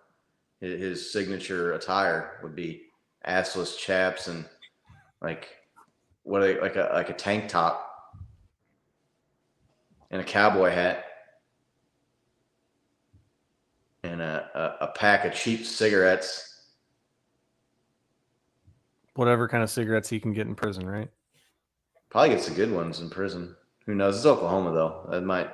C: His signature attire would be assless chaps and like what are they, like a tank top and a cowboy hat and a pack of cheap cigarettes.
B: Whatever kind of cigarettes he can get in prison, right?
C: Probably gets the good ones in prison. Who knows? It's Oklahoma, though. That might.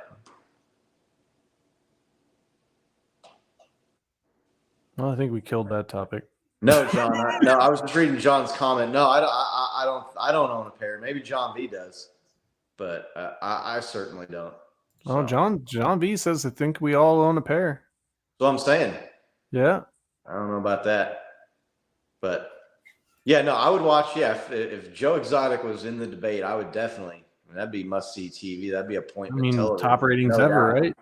B: Well, I think we killed that topic.
C: No, John. I was just reading John's comment. No, I don't own a pair. Maybe John V does, but I certainly don't.
B: So. Oh, John B says I think we all own a pair.
C: That's what I'm saying.
B: Yeah.
C: I don't know about that, but yeah, no, I would watch. Yeah, if Joe Exotic was in the debate, I would definitely. That'd be must-see TV. That'd be appointment.
B: I mean,
C: television.
B: Top ratings ever, right?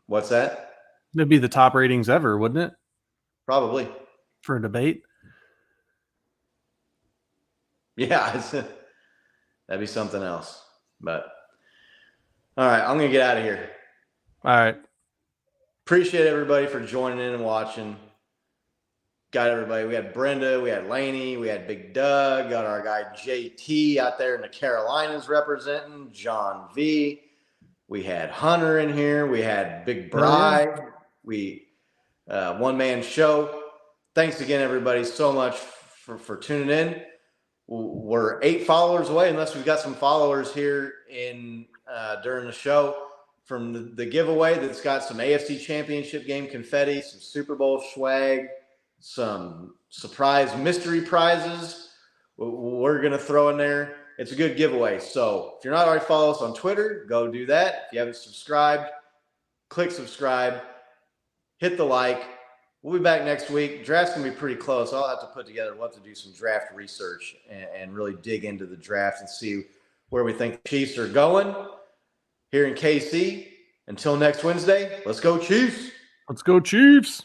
C: What's that?
B: It'd be the top ratings ever, wouldn't it?
C: Probably.
B: For a debate?
C: Yeah, that'd be something else. But, all right, I'm going to get out of here.
B: All right.
C: Appreciate everybody for joining in and watching. Got everybody. We had Brenda, we had Laney, we had Big Doug, got our guy JT out there in the Carolinas representing, John V. We had Hunter in here. We had Big Bri. We one-man show. Thanks again, everybody, so much for tuning in. We're 8 followers away, unless we've got some followers here in during the show from the giveaway that's got some AFC Championship game confetti, some Super Bowl swag, some surprise mystery prizes we're going to throw in there. It's a good giveaway. So if you're not already following us on Twitter, go do that. If you haven't subscribed, click subscribe, hit the like. We'll be back next week. Draft's going to be pretty close. I'll have to put together, we'll have to do some draft research and really dig into the draft and see where we think the Chiefs are going. here in KC. Until next Wednesday, let's go Chiefs.
B: Let's go Chiefs.